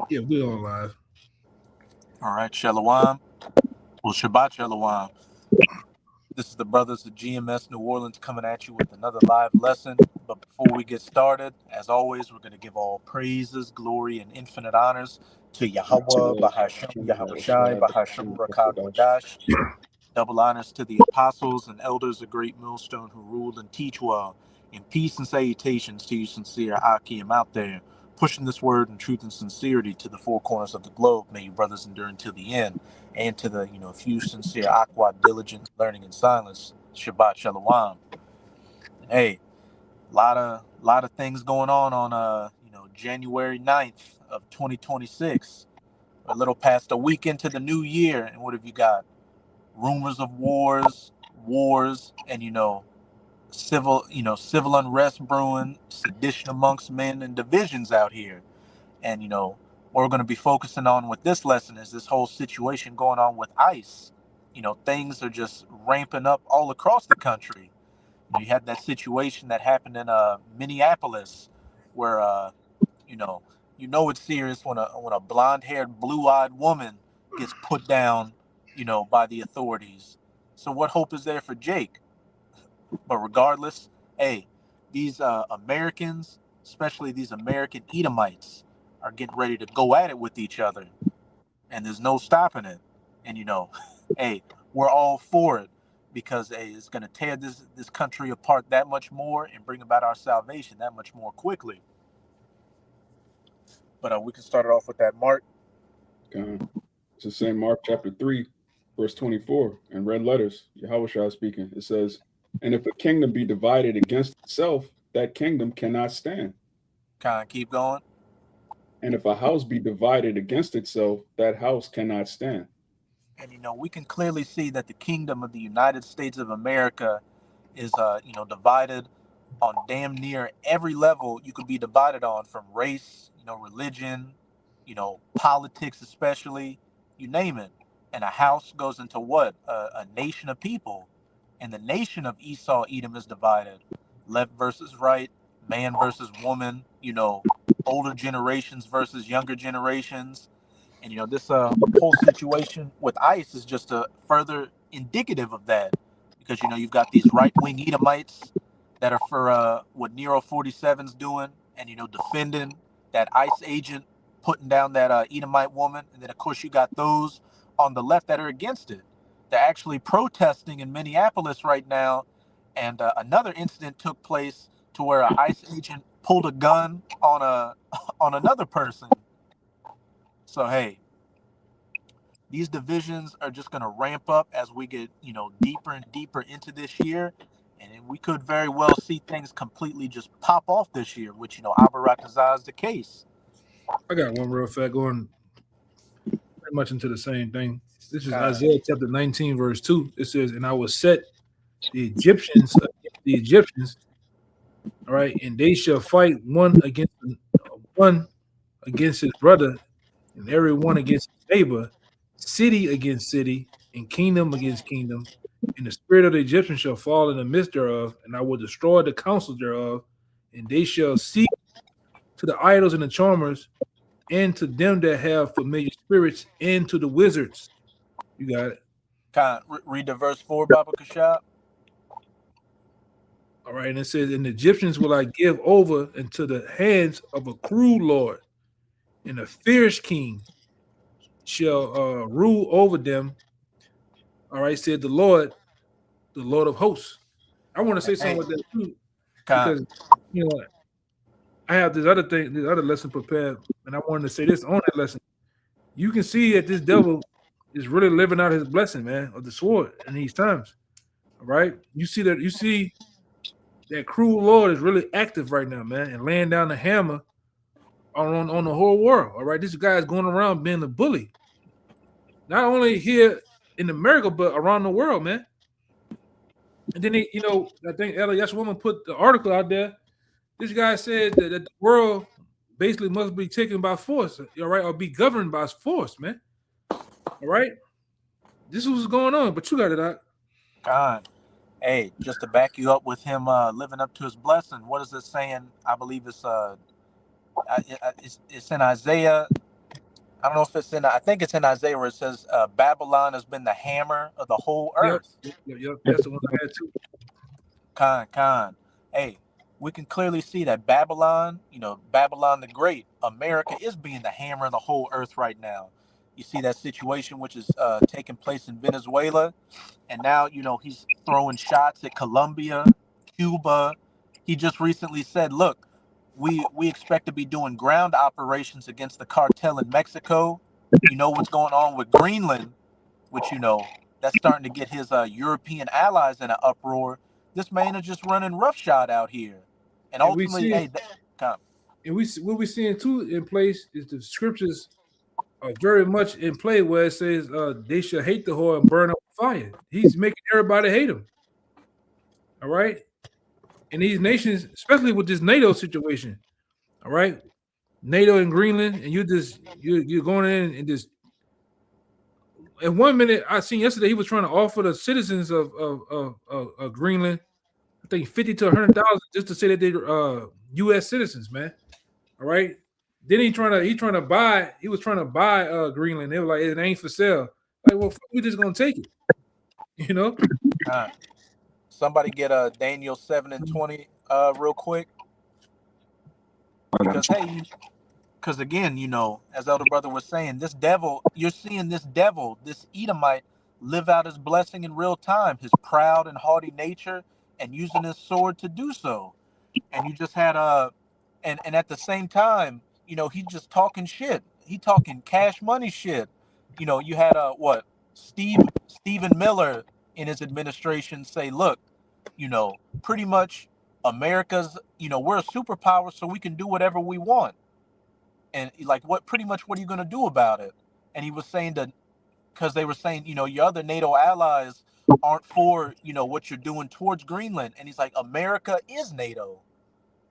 Yeah, we're all live. All right, Shalom. Well, Shabbat Shalom. This is the brothers of GMS New Orleans coming at you with another live lesson. But before we get started, as always, we're going to give all praises, glory, and infinite honors to Yahweh, Bahashem, Yahweh Shai, Bahashem, Rakakwadash. Double honors to the apostles and elders of Great Millstone who rule and teach well. And peace and salutations to you, sincere Akim out there, pushing this word in truth and sincerity to the four corners of the globe. May you brothers endure until the end. And to the few sincere Aqua diligent learning in silence. Shabbat Shalom. And hey, lot of things going on January 9th of 2026. A little past a week into the new year, and what have you got? Rumors of wars, and civil unrest brewing, sedition amongst men, and divisions out here. And what we're going to be focusing on with this lesson is this whole situation going on with ICE. Things are just ramping up all across the country. You had that situation that happened in Minneapolis, where you know it's serious when a blonde-haired, blue-eyed woman gets put down, by the authorities. So what hope is there for Jake? But regardless, hey, these Americans, especially these American Edomites, are getting ready to go at it with each other, and there's no stopping it. And hey, we're all for it because hey, it's going to tear this country apart that much more and bring about our salvation that much more quickly. But we can start it off with that, Mark. It's the same Mark chapter 3, verse 24, in red letters, Yahushua speaking. It says, "And if a kingdom be divided against itself, that kingdom cannot stand. Kind of keep going. And if a house be divided against itself, that house cannot stand." And we can clearly see that the kingdom of the United States of America is divided on damn near every level you could be divided on, from race, religion, politics, especially, you name it. And a house goes into what? A nation of people. And the nation of Esau, Edom is divided. Left versus right, man versus woman, older generations versus younger generations. And this whole situation with ICE is just a further indicative of that, because you've got these right wing Edomites that are for what Nero 47's doing, and defending that ICE agent putting down that Edomite woman, and then of course you got those on the left that are against it. They're actually protesting in Minneapolis right now, and another incident took place to where an ICE agent pulled a gun on on another person. So hey, these divisions are just going to ramp up as we get, deeper and deeper into this year. And we could very well see things completely just pop off this year, which, Abarakazah is the case. I got one real fact going pretty much into the same thing. This is God. Isaiah chapter 19, verse 2. It says, "And I will set the Egyptians against the Egyptians, all right, and they shall fight one against his brother, and every one against his neighbor, city against city, and kingdom against kingdom. And the spirit of the Egyptians shall fall in the midst thereof, and I will destroy the counsels thereof, and they shall seek to the idols and the charmers, and to them that have familiar spirits, and to the wizards." You got it. Kind of read the verse 4, Baba Kashab. All right. And it says, "And the Egyptians will I give over into the hands of a cruel Lord, and a fierce king shall rule over them." All right, said the Lord of hosts. I want to say something with that too, because I have this other lesson prepared, and I wanted to say this on that lesson. You can see that this devil is really living out his blessing, man, of the sword in these times. All right, you see that cruel Lord is really active right now, man, and laying down the hammer on the whole world. All right, this guy is going around being a bully, not only here in America but around the world, man. And then I think Elias Woman put the article out there. This guy said that the world basically must be taken by force, all right, or be governed by force, man. All right, this is what's going on. But you got it out. God. Hey, just to back you up with him living up to his blessing, what is it saying? I believe it's in Isaiah I don't know if it's in. I think it's in Isaiah where it says Babylon has been the hammer of the whole Yep, earth. yep. That's the one I had too. Khan. Hey, we can clearly see that Babylon, Babylon the Great, America is being the hammer of the whole earth right now. You see that situation which is taking place in Venezuela, and now he's throwing shots at Colombia, Cuba. He just recently said, "Look, we expect to be doing ground operations against the cartel in Mexico. You know what's going on with Greenland, which that's starting to get his European allies in an uproar. This man is just running roughshod out here, and And we ultimately, see, hey, come, and what we're seeing too in place is the scriptures are very much in play where it says they shall hate the whore and burn up with fire. He's making everybody hate him. All right. And these nations, especially with this NATO situation, all right, NATO and Greenland, and you're going in and just. In 1 minute, I seen yesterday he was trying to offer the citizens of Greenland, I think 50 to 100,000 just to say that they're U.S. citizens, man. All right. Then he was trying to buy Greenland. They were like, it ain't for sale. Like, well, we just gonna take it, you know? somebody get Daniel 7:20 real quick, because hey, because again, as Elder Brother was saying, this devil, you're seeing this devil, this Edomite, live out his blessing in real time, his proud and haughty nature, and using his sword to do so. And you just had and at the same time, he just talking shit. He talking cash money shit. You had what Stephen Miller in his administration say, look, pretty much America's, we're a superpower, so we can do whatever we want. And like, what are you going to do about it? And he was saying that because they were saying, your other NATO allies aren't for, what you're doing towards Greenland. And he's like, America is NATO,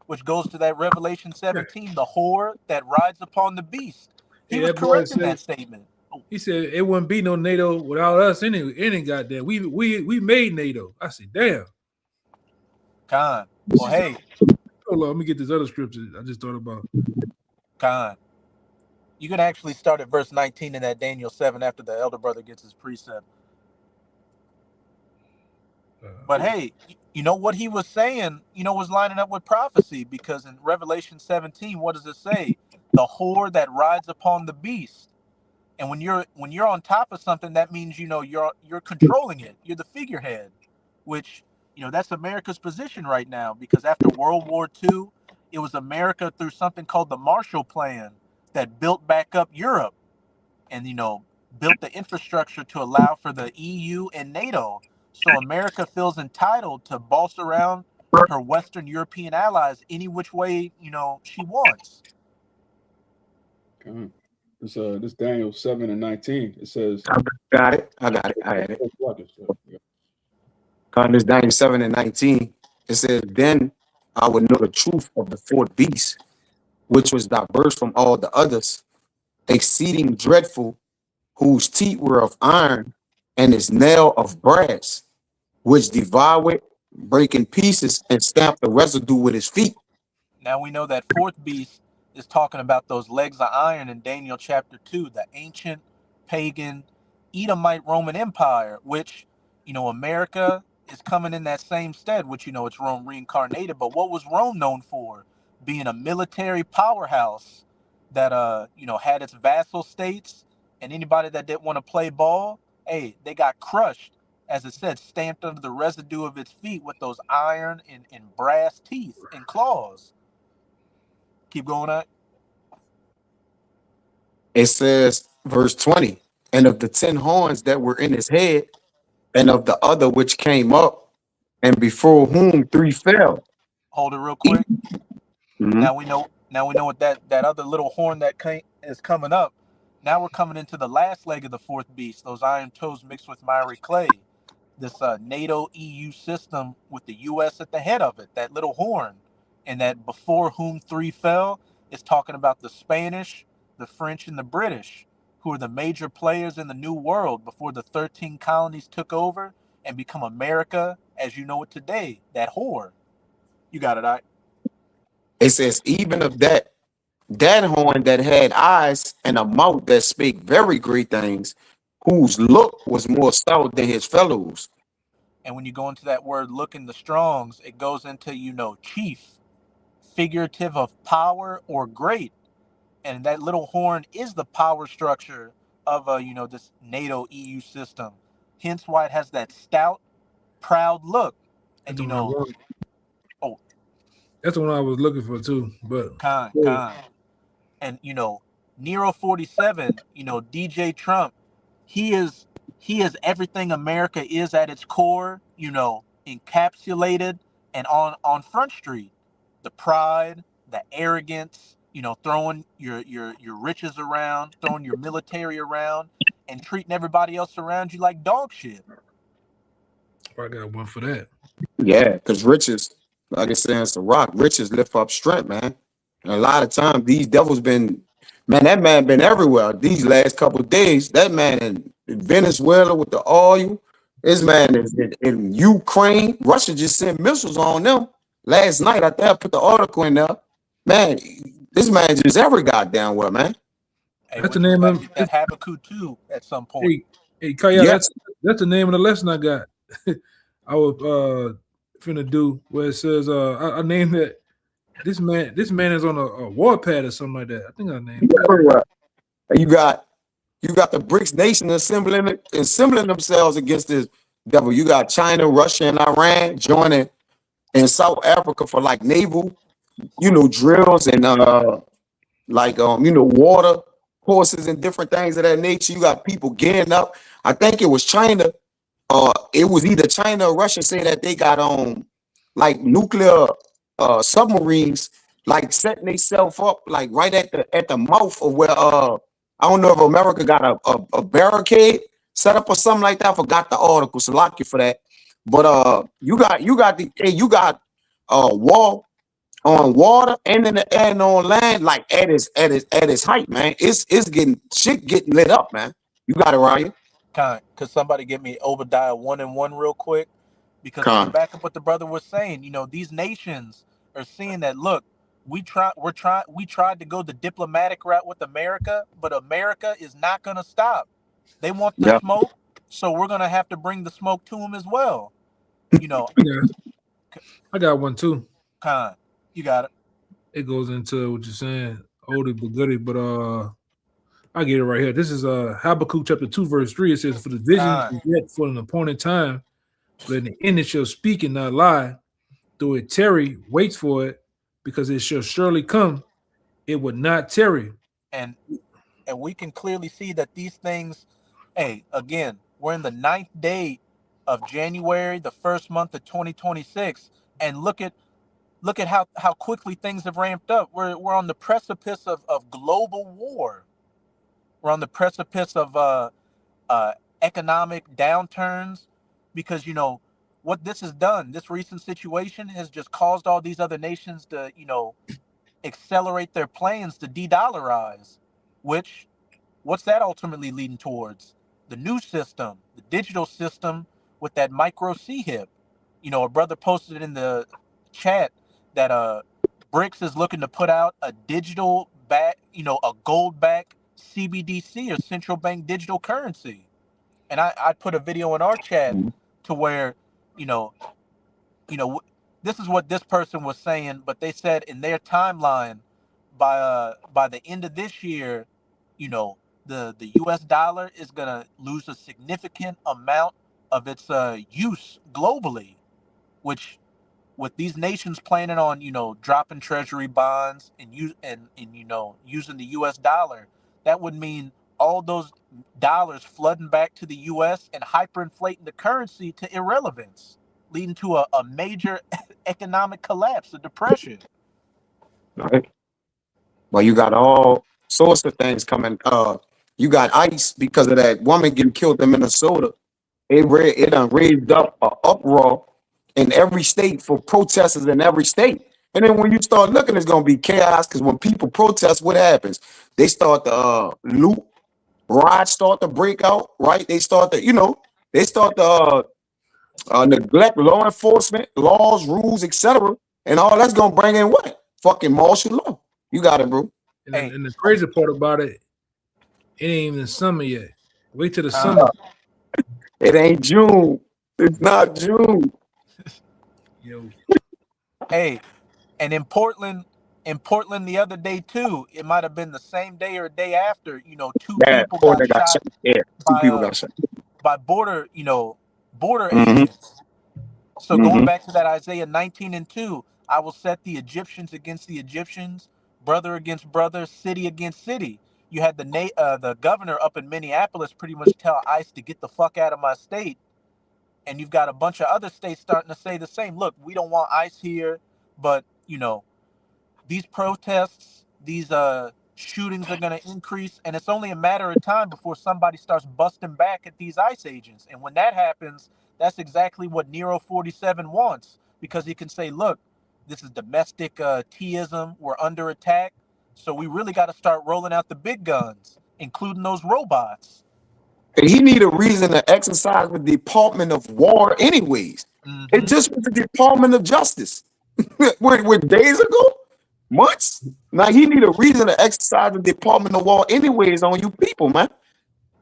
which goes to that Revelation 17, the whore that rides upon the beast. He was correct in that statement. He said it wouldn't be no NATO without us any goddamn. We made NATO. I said, damn. Khan. Well, hey. Hold on, let me get this other scripture I just thought about. Khan. You can actually start at verse 19 in that Daniel 7 after the elder brother gets his precept. But hey, what he was saying, was lining up with prophecy, because in Revelation 17, what does it say? The whore that rides upon the beast. And when you're on top of something, that means you're controlling it. You're the figurehead, which that's America's position right now, because after World War II, it was America through something called the Marshall Plan that built back up Europe, and built the infrastructure to allow for the EU and NATO. So America feels entitled to boss around her Western European allies any which way she wants. Okay. This Daniel 7:19. It says, I got it. I had it. This Daniel 7:19. It says, then I would know the truth of the fourth beast, which was diverse from all the others, exceeding dreadful, whose teeth were of iron, and his nail of brass, which devoured, break in pieces, and stamped the residue with his feet. Now we know that fourth beast is talking about those legs of iron in Daniel chapter 2, the ancient pagan Edomite Roman Empire, which, America is coming in that same stead, which, it's Rome reincarnated. But what was Rome known for? Being a military powerhouse that, had its vassal states, and anybody that didn't want to play ball, hey, they got crushed, as it said, stamped under the residue of its feet with those iron and brass teeth and claws. Keep going on. It says, verse 20, and of the 10 horns that were in his head, and of the other which came up, and before whom 3 fell. Hold it real quick. Mm-hmm. Now we know what that other little horn that is coming up. Now we're coming into the last leg of the fourth beast, those iron toes mixed with miry clay. This NATO EU system with the US at the head of it, that little horn. And that before whom 3 fell is talking about the Spanish, the French, and the British, who are the major players in the New World before the 13 colonies took over and become America as you know it today, that whore. You got it, all right? It says, even of that That horn that had eyes and a mouth that spake very great things, whose look was more stout than his fellows. And when you go into that word look in the Strongs, it goes into, chief, figurative of power or great. And that little horn is the power structure of this NATO EU system. Hence why it has that stout, proud look. And That's the one I want. oh, That's the one I was looking for too. But kind. And Nero 47, DJ Trump, he is everything America is at its core, encapsulated and on Front Street. The pride, the arrogance, throwing your riches around, throwing your military around, and treating everybody else around you like dog shit. I got one for that. Yeah, because riches, like I said, it's a rock. Riches lift up strength, man. And a lot of times these devils been, man, that man been everywhere these last couple of days. That man in Venezuela with the oil. This man is in Ukraine. Russia just sent missiles on them last night. I think I put the article in there. Man, this man just every goddamn well, man. Hey, That's the name of that Habakkuk 2 at some point. Hey, Kaya, Yeah. that's the name of the lesson I got. I was finna do where it says I named it. This man is on a warpath or something like that. I think I named it. Everywhere. You got the BRICS nation assembling themselves against this devil. You got China, Russia, and Iran joining in South Africa for like naval, drills and water courses and different things of that nature. You got people getting up. I think it was China. It was either China or Russia say that they got like nuclear submarines, like setting themselves up like right at the mouth of where I don't know if America got a barricade set up or something like that. I forgot the article, so lock you for that. But you got war on water and in the air and on land, like at its height, man. It's getting lit up, man. You got it, Ryan. Could somebody give me Obadiah 1:1 real quick? Because to back up what the brother was saying, these nations are seeing that, look, we tried to go the diplomatic route with America, but America is not going to stop. They want the smoke, so we're going to have to bring the smoke to them as well. I got one too. You got it. It goes into what you're saying, oldie but goodie, but I get it right here. This is Habakkuk chapter 2, verse 3. It says, "For the vision is yet for an appointed time, but in the end it shall speak and not lie. Though it tarry, waits for it, because it shall surely come. It would not tarry." And we can clearly see that these things, again, we're in the 9th day of January, the first month of 2026, and look at how quickly things have ramped up. We're on the precipice of global war. We're on the precipice of economic downturns, because what this has done, this recent situation has just caused all these other nations to accelerate their plans to de-dollarize, which what's that ultimately leading towards? The new system, the digital system with that micro C-HIP. A brother posted in the chat that BRICS is looking to put out a digital back, a gold back CBDC, or central bank digital currency. And I put a video in our chat to where, this is what this person was saying, but they said in their timeline by the end of this year, the US dollar is gonna lose a significant amount of its use globally, which with these nations planning on dropping treasury bonds and using the US dollar, that would mean all those dollars flooding back to the US and hyperinflating the currency to irrelevance, leading to a major economic collapse, a depression. Right. Well, you got all sorts of things coming. You got ICE because of that woman getting killed in Minnesota. It done raised up an uproar in every state for protesters in every state. And then when you start looking, it's going to be chaos, because when people protest, what happens? They start to loot, riots start to break out, right? They start to, neglect law enforcement, laws, rules, etc. And all that's going to bring in what? Fucking martial law. You got it, bro. Hey, and the crazy part about it, it ain't even summer yet. Wait till the Uh, summer. It ain't June. It's not June. Yo, hey, and in Portland the other day too, it might have been the same day or day after. Two Yeah, people got Porter got shot shot. Yeah, two by people got shot. border border Mm-hmm. agents. So going Mm-hmm. back to that Isaiah 19:2, I will set the Egyptians against the Egyptians, brother against brother, city against city. You had the governor up in Minneapolis pretty much tell ICE to get the fuck out of my state, and you've got a bunch of other states starting to say the same. Look, we don't want ICE here, but these protests, these shootings are going to increase, and it's only a matter of time before somebody starts busting back at these ICE agents. And when that happens, that's exactly what Nero 47 wants, because he can say, look, this is domestic teism, we're under attack, so we really got to start rolling out the big guns, including those robots. And he need a reason to exercise the Department of War anyways. It just was the Department of Justice. with days ago, months. Now he need a reason to exercise the Department of War anyways on you people, man.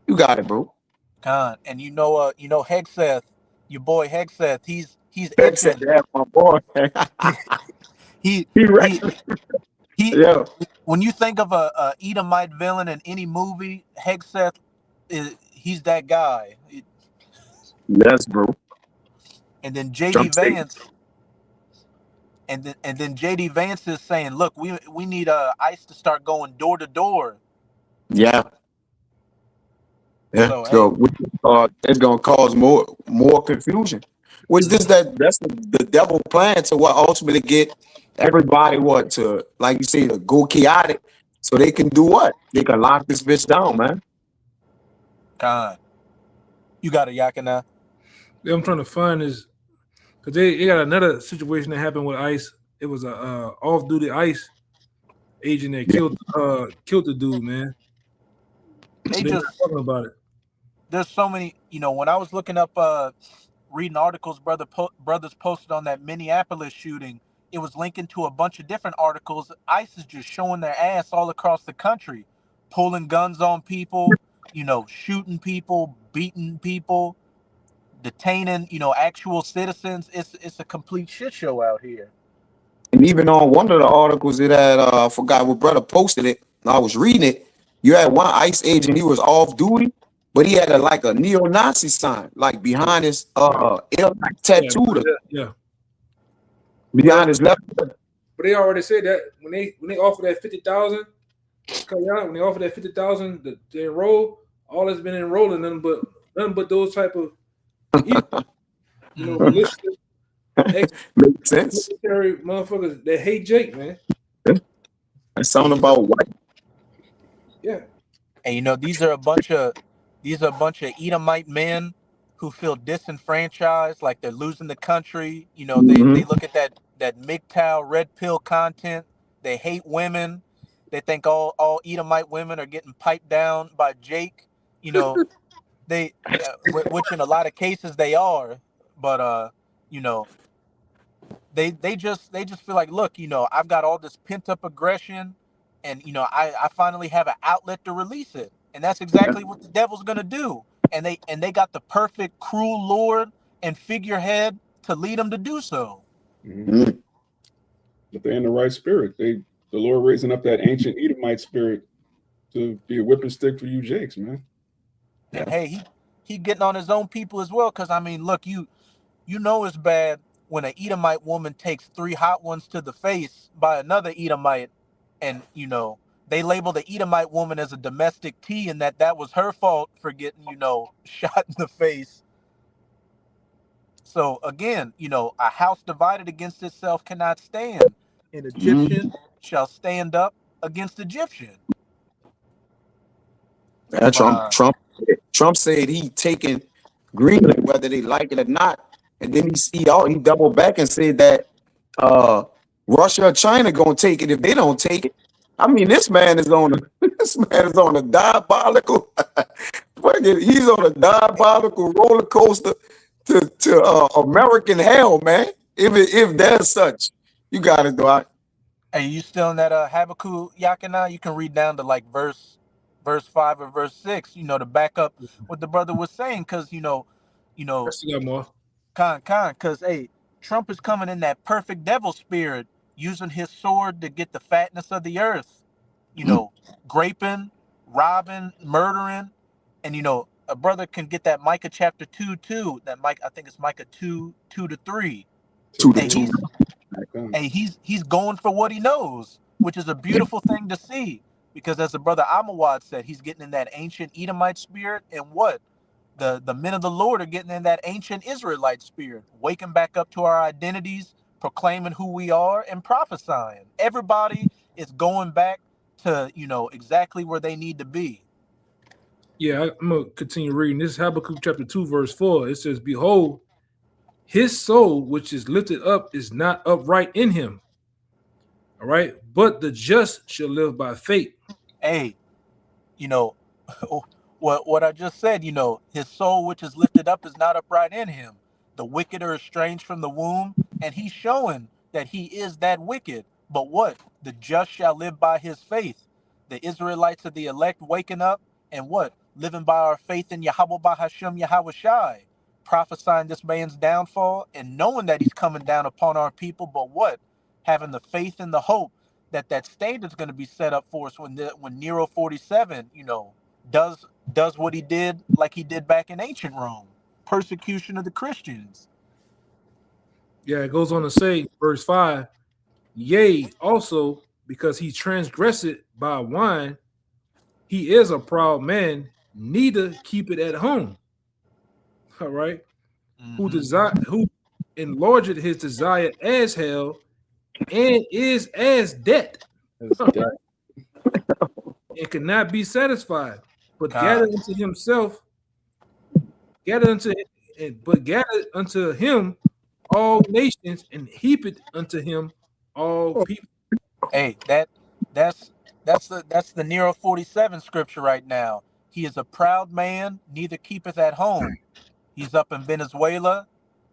You got it, bro. And Hegseth, your boy Hegseth, he's That said itching. that, my boy. He He right. he Yeah, when you think of a Edomite villain in any movie, Hegseth he's that guy. yes, bro. And then JD Trump say, Vance, and then JD Vance is saying, look, we need ICE to start going door to door. yeah. Yeah. So So it's gonna cause more confusion. Which that's the devil plan to what ultimately get everybody to, like you say, to go chaotic, so they can do what? They can lock this bitch down, man. Khan, you got a Yakina? I'm trying to find this because they got another situation that happened with ICE. It was a off-duty ICE agent that killed the dude, man. They They're just not talking about it. There's so many. When I was looking up, reading articles, brothers posted on that Minneapolis shooting, it was linking to a bunch of different articles. ICE is just showing their ass all across the country, pulling guns on people, shooting people, beating people, detaining, actual citizens. It's a complete shit show out here. And even on one of the articles it had, I forgot what brother posted it. I was reading it. You had one ICE agent, he was off duty, but he had a neo-Nazi sign, like behind his tattooed Yeah. behind his left. But they already said that when they offered that 50,000, when they offered that 50,000 to enroll, all that's been enrolling nothing but those type of malicious Makes sense. military motherfuckers that hate Jake, man. That sound about white. Yeah. And these are a bunch of Edomite men who feel disenfranchised, like they're losing the country. They look at that MGTOW red pill content. They hate women. They think all Edomite women are getting piped down by Jake. They which in a lot of cases they are, but they just feel like, look, I've got all this pent up aggression, and I finally have an outlet to release it, and that's exactly what the devil's gonna do. And they got the perfect cruel lord and figurehead to lead them to do so. Mm-hmm. But they're in the right spirit. The Lord raising up that ancient Edomite spirit to be a whipping stick for you Jakes, man. And hey, he getting on his own people as well, because I mean, look, you it's bad when an Edomite woman takes 3 hot ones to the face by another Edomite, and they label the Edomite woman as a domestic T, and that was her fault for getting shot in the face. So again, a house divided against itself cannot stand. An Egyptian shall stand up against Egyptian. Trump said he taking Greenland whether they like it or not, and then he doubled back and said that Russia or China gonna take it if they don't take it. I mean, this man is on a diabolical. He's on a diabolical roller coaster to American hell, man. If there's such, you got it, Dwight. Hey, you still in that Habakkuk Yakina? You can read down to like verse 5 or verse 6, to back up what the brother was saying, because you I know, still got more. because hey, Trump is coming in that perfect devil spirit, using his sword to get the fatness of the earth, graping, robbing, murdering, and a brother can get that Micah chapter 2 too. That Mike, I think it's Micah 2:2 to 3. To 2 to Hey, 2. three. he's Back then. hey, he's going for what he knows, which is a beautiful thing to see. Because as the brother Amawad said, he's getting in that ancient Edomite spirit, and what the men of the Lord are getting in that ancient Israelite spirit, waking back up to our identities, proclaiming who we are, and prophesying. Everybody is going back to exactly where they need to be. Yeah, I'm gonna continue reading. This is Habakkuk chapter 2, verse 4. It says, "Behold, his soul which is lifted up is not upright in him." All right, but the just shall live by faith. Hey, you know what I just said, his soul which is lifted up is not upright in him. The wicked are estranged from the womb, and he's showing that he is that wicked. But what? The just shall live by his faith. The Israelites of the elect waking up and what? Living by our faith in Yahweh Bahashem Yahweh Shai, prophesying this man's downfall and knowing that he's coming down upon our people, but what? Having the faith and the hope that that standard is going to be set up for us when Nero 47, does what he did, like he did back in ancient Rome, persecution of the Christians. Yeah, it goes on to say, verse 5, "Yea, also because he transgressed by wine, he is a proud man, neither keep it at home." All right, who enlarged his desire as hell, and is as debt, That's death. and cannot be satisfied, but God. gathered unto him all nations, and heaped unto him all people. Hey, that's that's the Nero 47 scripture right now. He is a proud man, neither keepeth at home. He's up in Venezuela.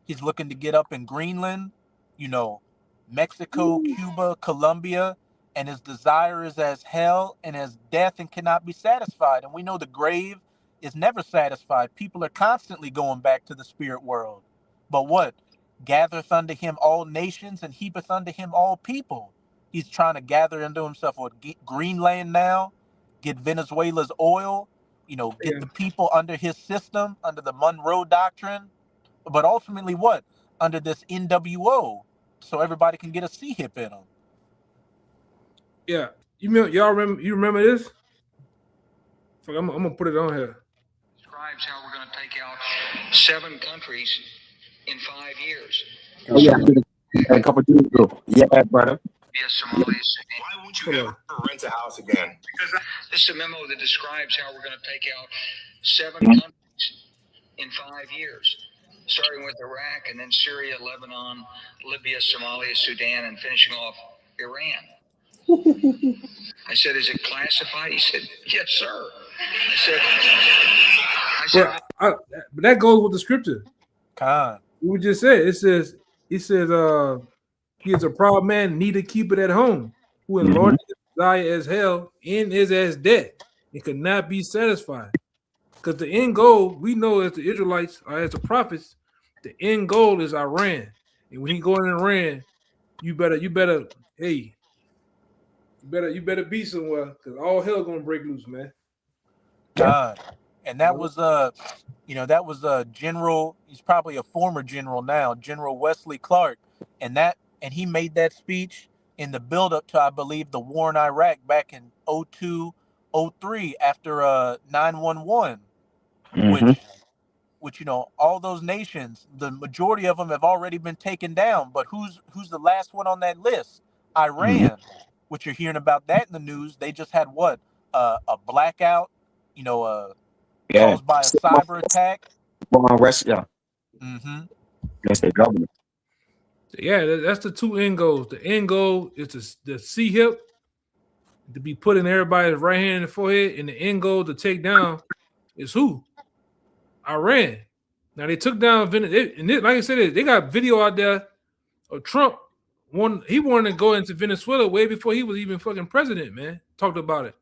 He's looking to get up in Greenland, you know, Mexico, Cuba, Colombia, and his desire is as hell and as death and cannot be satisfied. And we know the grave is never satisfied. People are constantly going back to the spirit world. But what? Gathereth unto him all nations and heapeth unto him all people. He's trying to gather into himself what Greenland now, get Venezuela's oil, get Yeah, the people under his system, under the Monroe Doctrine, but ultimately what? Under this NWO, so everybody can get a C hip in them. yeah. Y'all remember? You remember this? Fuck, I'm gonna put it on here. Describes how we're going to take out 7 countries in 5 years. Oh, yeah, I did it a couple days ago. Yeah, brother. Yes, Somalis. Why won't you Hold ever rent a house again? Because this is a memo that describes how we're going to take out 7 countries in 5 years, starting with Iraq and then Syria, Lebanon, Libya, Somalia, Sudan, and finishing off Iran. I said, "Is it classified?" He said, "Yes, sir." I said, But that goes with the scripture. Con. We just said it says. He says, "He is a proud man, neither keep it at home, who enlarges his desire as hell, and is as dead, and could not be satisfied." Because the end goal, we know as the Israelites or as the prophets, the end goal is Iran. And when he go in Iran, you better, hey, you better be somewhere, because all hell gonna break loose, man. Con. And that was General, he's probably a former general now, General Wesley Clark. And he made that speech in the build up to, I believe, the war in Iraq back in 02, 03 after 9/11, which all those nations, the majority of them have already been taken down. But who's the last one on that list? Iran, which you're hearing about that in the news. They just had what? A blackout, Yeah. caused by a cyber attack. Russia. Mm-hmm. That's the government. Yeah, that's the two end goals. The end goal is the C hip to be put in everybody's right hand and forehead, and the end goal to take down is who? Iran. Now they took down Venezuela, and like I said, they got video out there of Trump he wanted to go into Venezuela way before he was even fucking president, man. Talked about it.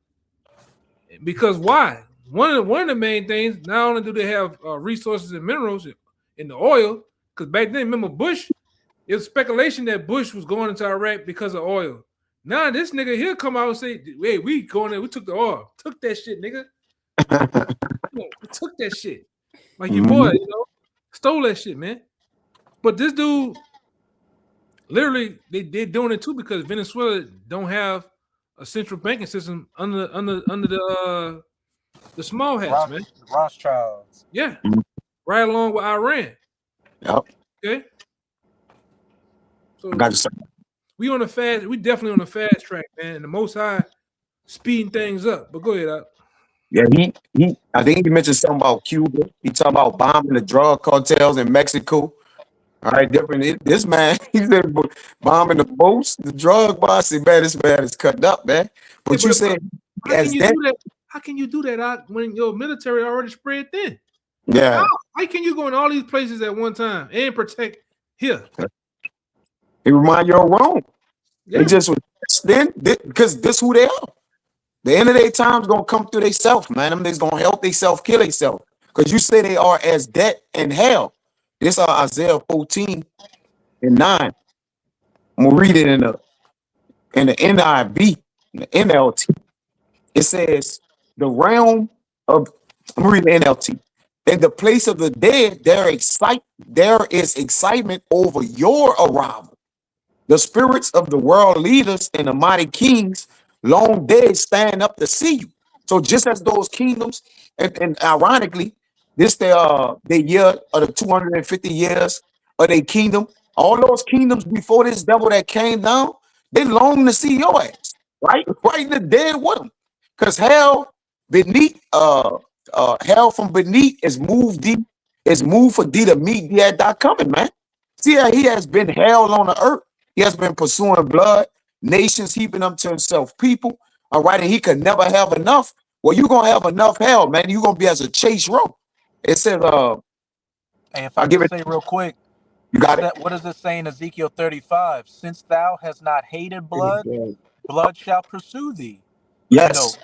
Because why? One of the main things, not only do they have resources and minerals in the oil, because back then, remember Bush, it was speculation that Bush was going into Iraq because of oil. Now this nigga he'll come out and say, "Hey, we going in, we took the oil, took that shit, nigga. We took that shit, like your boy, stole that shit, man." But this dude, literally, they're doing it too because Venezuela don't have a central banking system under the small hats, man. Rothschilds. Yeah, right along with Iran. Yep. Okay. So Got you. we definitely on a fast track, man. And the Most High speeding things up. But go ahead, Doc. Yeah, I think he mentioned something about Cuba. He talking about bombing the drug cartels in Mexico. All right, different. This man, he said bombing the boats, the drug boss. Man, this man is cut up, man. But you said how can you do that, Doc, when your military already spread thin? Yeah. How can you go in all these places at one time and protect here? It remind you of Rome. Yeah. They just then because this who they are. The end of their time's gonna come through themselves, man. Them they's gonna help themselves kill themselves. Because you say they are as debt and hell. This is Isaiah 14 and 9. I'm gonna read it in the NIV, the NLT. It says the realm of I'm reading the NLT. In the place of the dead, there is excitement over your arrival. The spirits of the world leaders and the mighty kings, long dead, stand up to see you. So just as those kingdoms, and ironically, this the year of the 250 years of their kingdom. All those kingdoms before this devil that came down, they long to see your ass, right? Right in the dead with them. Because hell from beneath is moved deep, is moved for thee to meet thee at thy coming, man. See how he has been hell on the earth. He has been pursuing blood, nations heaping them to himself, people. All right, and he could never have enough. Well, you're gonna have enough hell, man. You're gonna be as a chase rope. It says, and if I give it say real quick, you got it. What does it say in Ezekiel 35? Since thou hast not hated blood, blood shall pursue thee. Yes.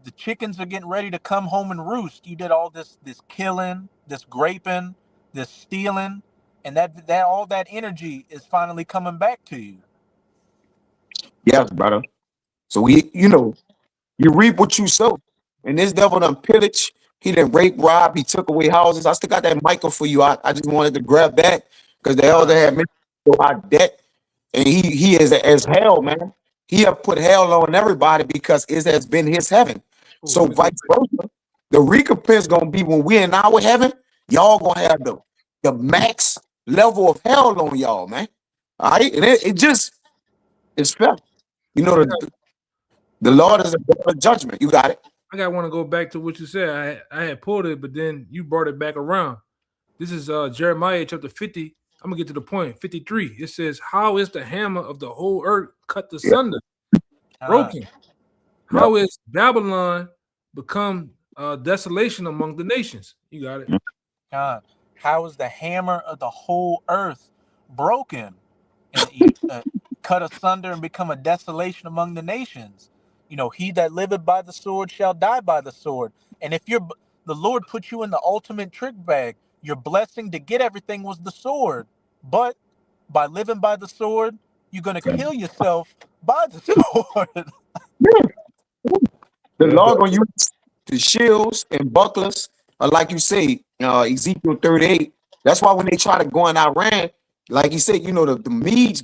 The chickens are getting ready to come home and roost. You did all this killing, this graping, this stealing, and that all that energy is finally coming back to you. Yes, brother. So you reap what you sow. And this devil done pillage. He done rape, rob. He took away houses. I still got that Michael for you. I just wanted to grab that because the elder had mentioned our debt, and he is as hell, man. He have put hell on everybody because it has been his heaven. So vice versa, the recompense gonna be when we in our heaven, y'all gonna have the max level of hell on y'all, man. All right, and it's fair. The Lord is a judgment. You got it. I want to go back to what you said. I had pulled it, but then you brought it back around. This is Jeremiah chapter 50. I'm gonna get to the point. 53. It says, "How is the hammer of the whole earth cut asunder, broken? How is Babylon become desolation among the nations?" You got it. God, how is the hammer of the whole earth broken and cut asunder and become a desolation among the nations? He that liveth by the sword shall die by the sword. And if the Lord put you in the ultimate trick bag, your blessing to get everything was the sword. But by living by the sword, you're going to kill yourself by the sword. The Lord going to use the shields and bucklers, like you say, Ezekiel 38. That's why when they try to go in Iran, like you said, the Medes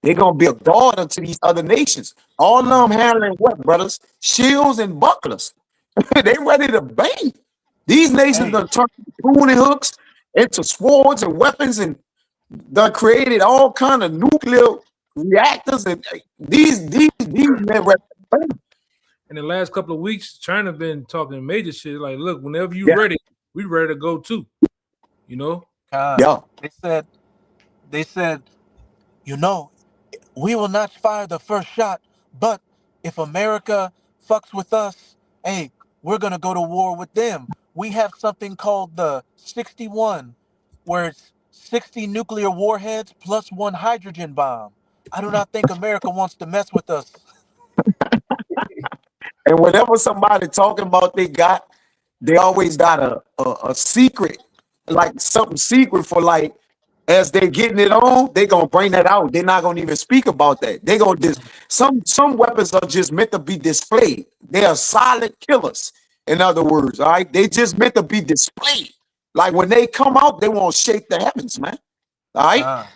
they're going to be a guard unto these other nations. All of them handling what, brothers? Shields and bucklers. They ready to bang. These nations going to turn pruning hooks into swords and weapons, and they created all kind of nuclear reactors. And these men ready to bang. In the last couple of weeks, China been talking major shit. Like, look, whenever you ready, we ready to go too. They said, we will not fire the first shot, but if America fucks with us, hey, we're going to go to war with them. We have something called the 61, where it's 60 nuclear warheads plus one hydrogen bomb. I do not think America wants to mess with us. And whenever somebody talking about they always got a secret, like something secret for like as they're getting it on, they gonna bring that out. They're not gonna even speak about that. They gonna just some weapons are just meant to be displayed. They are silent killers. In other words, all right, they just meant to be displayed. Like when they come out, they won't shake the heavens, man. All right,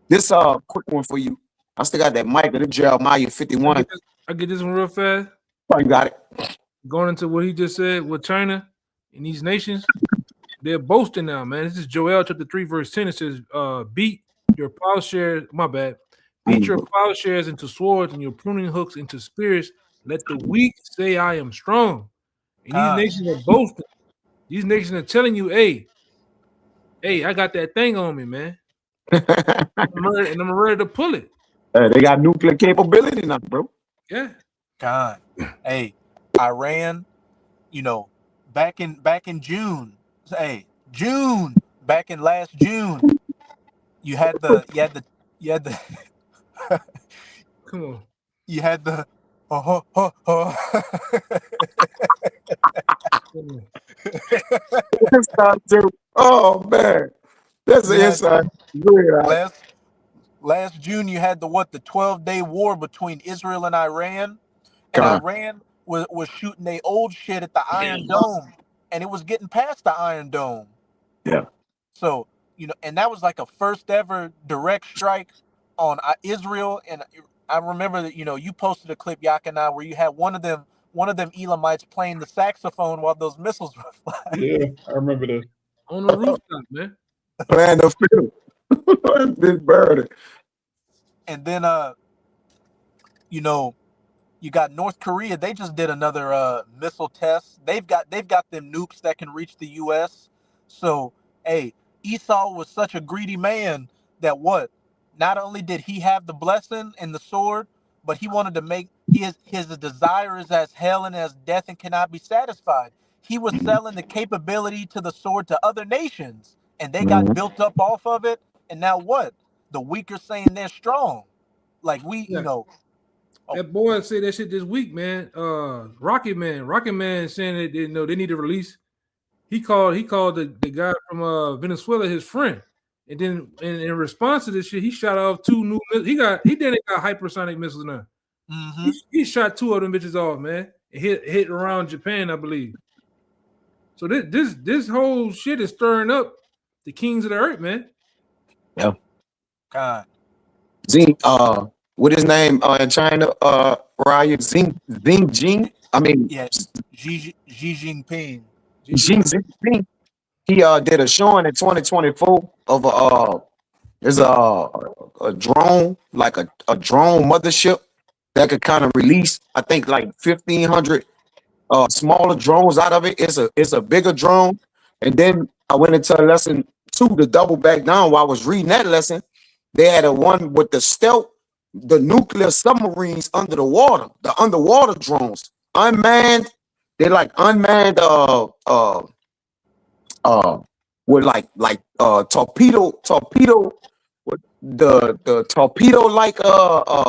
this quick one for you. I still got that mic. The Jeremiah 51. I get this one real fast. Oh, you got it. Going into what he just said with China and these nations, they're boasting now, man. This is Joel chapter 3, verse 10. It says, beat your plowshares, my bad. Beat your plowshares into swords and your pruning hooks into spears. Let the weak say, I am strong. And these nations are boasting. These nations are telling you, hey, I got that thing on me, man. and I'm ready to pull it. They got nuclear capability now, bro. Yeah. God. Hey, Iran, you know, back in June, back in last June, you had the Come on. You had the Oh man, that's an inside. Last June, you had the 12-day war between Israel and Iran, and Iran was shooting their old shit at the Iron Dome, and it was getting past the Iron Dome. Yeah. So and that was like a first ever direct strike on Israel. And I remember that you posted a clip, Yakana, where you had one of them Elamites playing the saxophone while those missiles were flying. Yeah, I remember that. On the rooftop, man. Playing the fiddle. This bird. And then you got North Korea. They just did another missile test. They've got them nukes that can reach the US. So hey, Esau was such a greedy man that not only did he have the blessing and the sword, but he wanted to make his desire is as hell and as death and cannot be satisfied. He was selling the capability to the sword to other nations, and they got built up off of it. And now the weak are saying they're strong. Like That boy said that shit this week, man. Rocket Man saying that they need to release. He called the guy from Venezuela his friend, and then in response to this shit, he shot off 2 new. He got hypersonic missiles now. Mm-hmm. He shot 2 of them bitches off, man. And hit around Japan, I believe. So this whole shit is stirring up the kings of the earth, man. Yeah. God. Xing, what his name in China? Ryan Xing Jing. I mean, yeah, Xi Jinping. Xi Jinping. He did a showing in 2024 of there's a drone, like a drone mothership that could kind of release, I think, like 1,500 smaller drones out of it. It's a bigger drone. And then I went into lesson 2 to double back down while I was reading that lesson. They had a one with the stealth, the nuclear submarines under the water, the underwater drones, unmanned. They're like unmanned with like torpedo with the torpedo like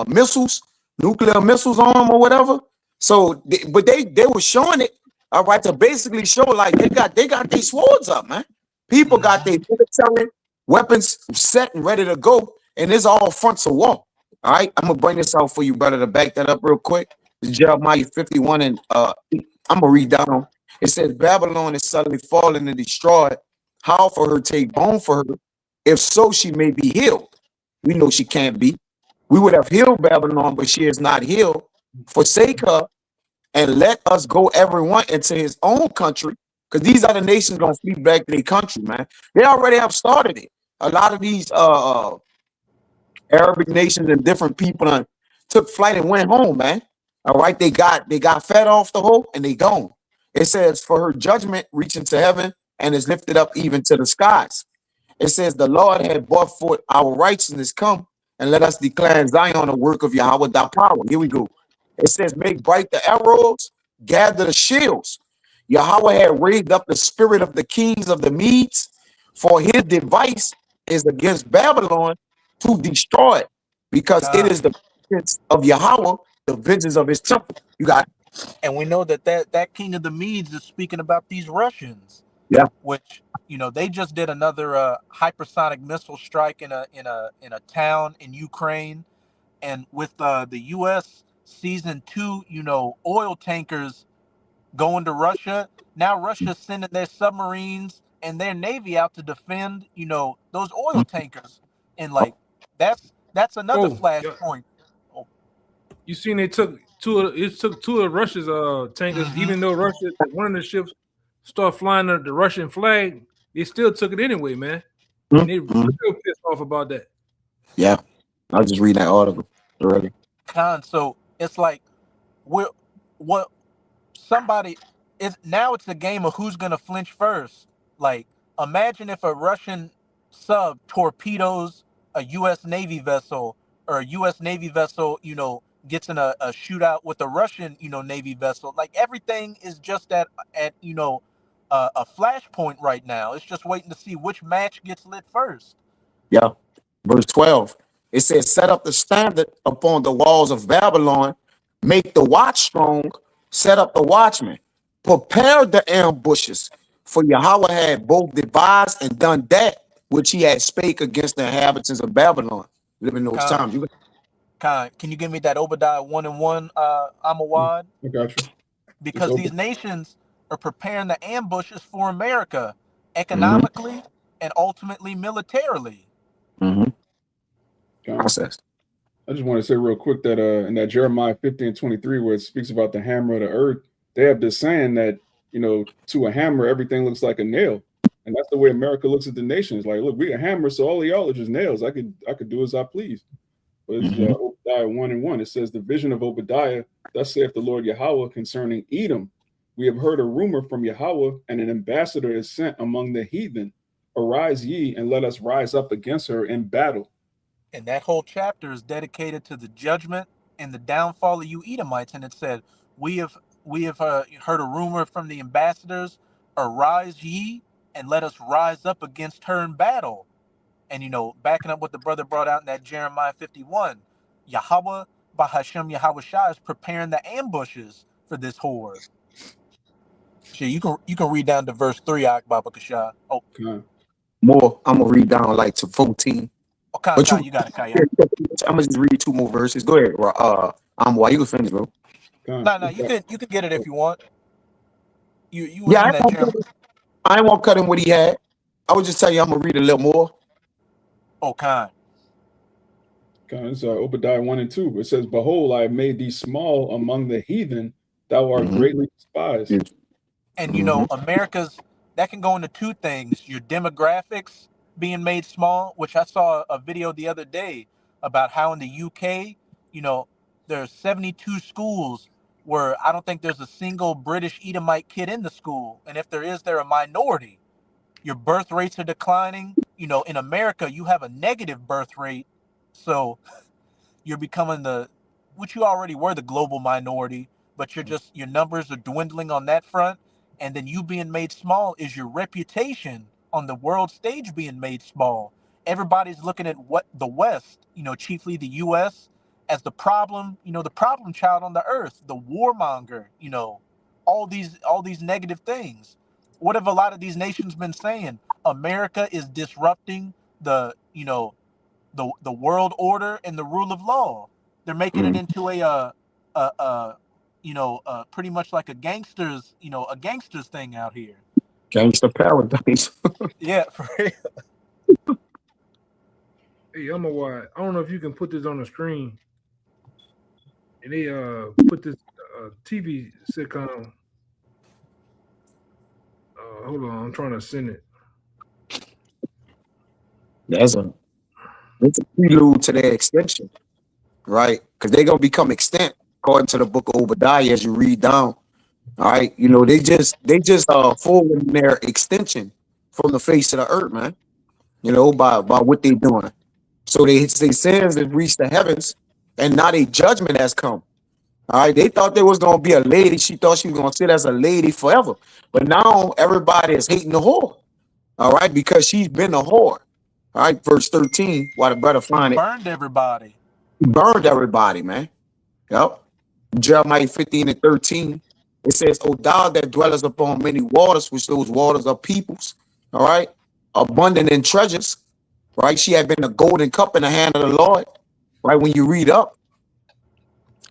missiles, nuclear missiles on them or whatever. So but they were showing it, all right, to basically show like they got their swords up, man. People got their military weapons set and ready to go, and it's all fronts of war. All right, I'm gonna bring this out for you, brother, to back that up real quick. It's Jeremiah 51, and I'm gonna read down. It says, Babylon is suddenly fallen and destroyed. How for her take bone for her? If so, she may be healed. We know she can't be. We would have healed Babylon, but she is not healed. Forsake her and let us go everyone into his own country, because these other nations gonna flee back to their country, man. They already have started it. A lot of these Arabic nations and different people took flight and went home, man. All right, they got fed off the hope and they gone. It says, for her judgment reaching to heaven and is lifted up even to the skies. It says, the Lord had brought forth our righteousness come, and let us declare in Zion the work of Yahweh thy power. Here we go. It says, make bright the arrows, gather the shields. Yahweh had raised up the spirit of the kings of the Medes, for his device is against Babylon to destroy it. because it is the vengeance of Yahweh, the vengeance of his temple. You got And we know that king of the Medes is speaking about these Russians. Yeah. Which, you know, they just did another hypersonic missile strike in a town in Ukraine, and with the U.S. season 2, you know, oil tankers going to Russia. Now Russia's sending their submarines and their navy out to defend, you know, those oil tankers, and like that's another Oh, yeah. flashpoint. You seen they took two of Russia's tankers, Mhm. even though Russia, one of the ships started flying the Russian flag, they still took it anyway, man. And they real pissed off about that. Yeah, I was just reading that article already. So it's like what somebody is now. It's a game of who's gonna flinch first. Like, imagine if a Russian sub torpedoes a U.S. Navy vessel, or a U.S. Navy vessel, you know, gets in a shootout with a Russian, you know, Navy vessel. Like, everything is just at you know, a flashpoint right now. It's just waiting to see which match gets lit first. Yeah. Verse 12. It says, set up the standard upon the walls of Babylon, make the watch strong, set up the watchmen, prepare the ambushes. For Yahweh had both devised and done that which he had spake against the inhabitants of Babylon. Living those times. You Can you give me that Obadiah 1:1, Amawad? I got you. Because It's these nations are preparing the ambushes for America, economically and ultimately militarily. process. I just want to say real quick that in that Jeremiah 50:23, where it speaks about the hammer of the earth, they have this saying that, you know, to a hammer, everything looks like a nail. And that's the way America looks at the nations. Like, look, we a hammer, so all of y'all are just nails. I could do as I please. But it's Obadiah 1:1. It says, the vision of Obadiah, thus saith the Lord Yahweh concerning Edom. We have heard a rumor from Yahweh, and an ambassador is sent among the heathen. Arise ye, and let us rise up against her in battle. And that whole chapter is dedicated to the judgment and the downfall of you Edomites. And it said, we have heard a rumor from the ambassadors, arise ye, and let us rise up against her in battle. And, you know, backing up what the brother brought out in that Jeremiah 51, Yahweh, Bahashem Yahweh Shah, is preparing the ambushes for this horde. Sure, you can read down to verse 3, Akbaba Kasha. Oh, more. I'm gonna read down like to 14. Okay, But you got it, Kaya. I'm gonna just read 2 more verses. Go ahead. Why you can finish, bro? No, you can get it if you want. You Yeah, that Jeremiah. I won't cut him what he had. I would just tell you I'm gonna read a little more. Okay. It's Obadiah 1:2. It says, behold, I have made thee small among the heathen, thou art greatly despised. And you know, America's, that can go into 2 things: your demographics being made small, which I saw a video the other day about how in the UK, you know, there's 72 schools where I don't think there's a single British Edomite kid in the school, and if there is, they're a minority. Your birth rates are declining. You know, in America, you have a negative birth rate, so you're becoming which you already were, the global minority, but your numbers are dwindling on that front. And then you being made small is your reputation on the world stage being made small. Everybody's looking at what the West, you know, chiefly the U.S., as the problem, you know, the problem child on the earth, the warmonger, you know, all these negative things. What have a lot of these nations been saying? America is disrupting the, you know, the world order and the rule of law. They're making it into pretty much like a gangster's thing out here. Gangster paradise. Yeah, for real. Hey, I'm a wide. I don't know if you can put this on the screen. And they put this TV sitcom. Hold on, I'm trying to send it. It's a prelude to their extension, right? Because they're gonna become extinct according to the book of Obadiah as you read down. All right, you know, they just forwarding their extension from the face of the earth, man. You know, by what they're doing. So they sins have reached the heavens, and now their judgment has come. All right, they thought there was gonna be a lady. She thought she was gonna sit as a lady forever, but now everybody is hating the whore. All right, because she's been a whore. All right, verse 13. While the brother find it, Burned everybody. He burned everybody, man. Yep. Jeremiah 15:13. It says, O thou that dwellest upon many waters, which those waters are peoples, all right, abundant in treasures, right? She had been a golden cup in the hand of the Lord, right? When you read up,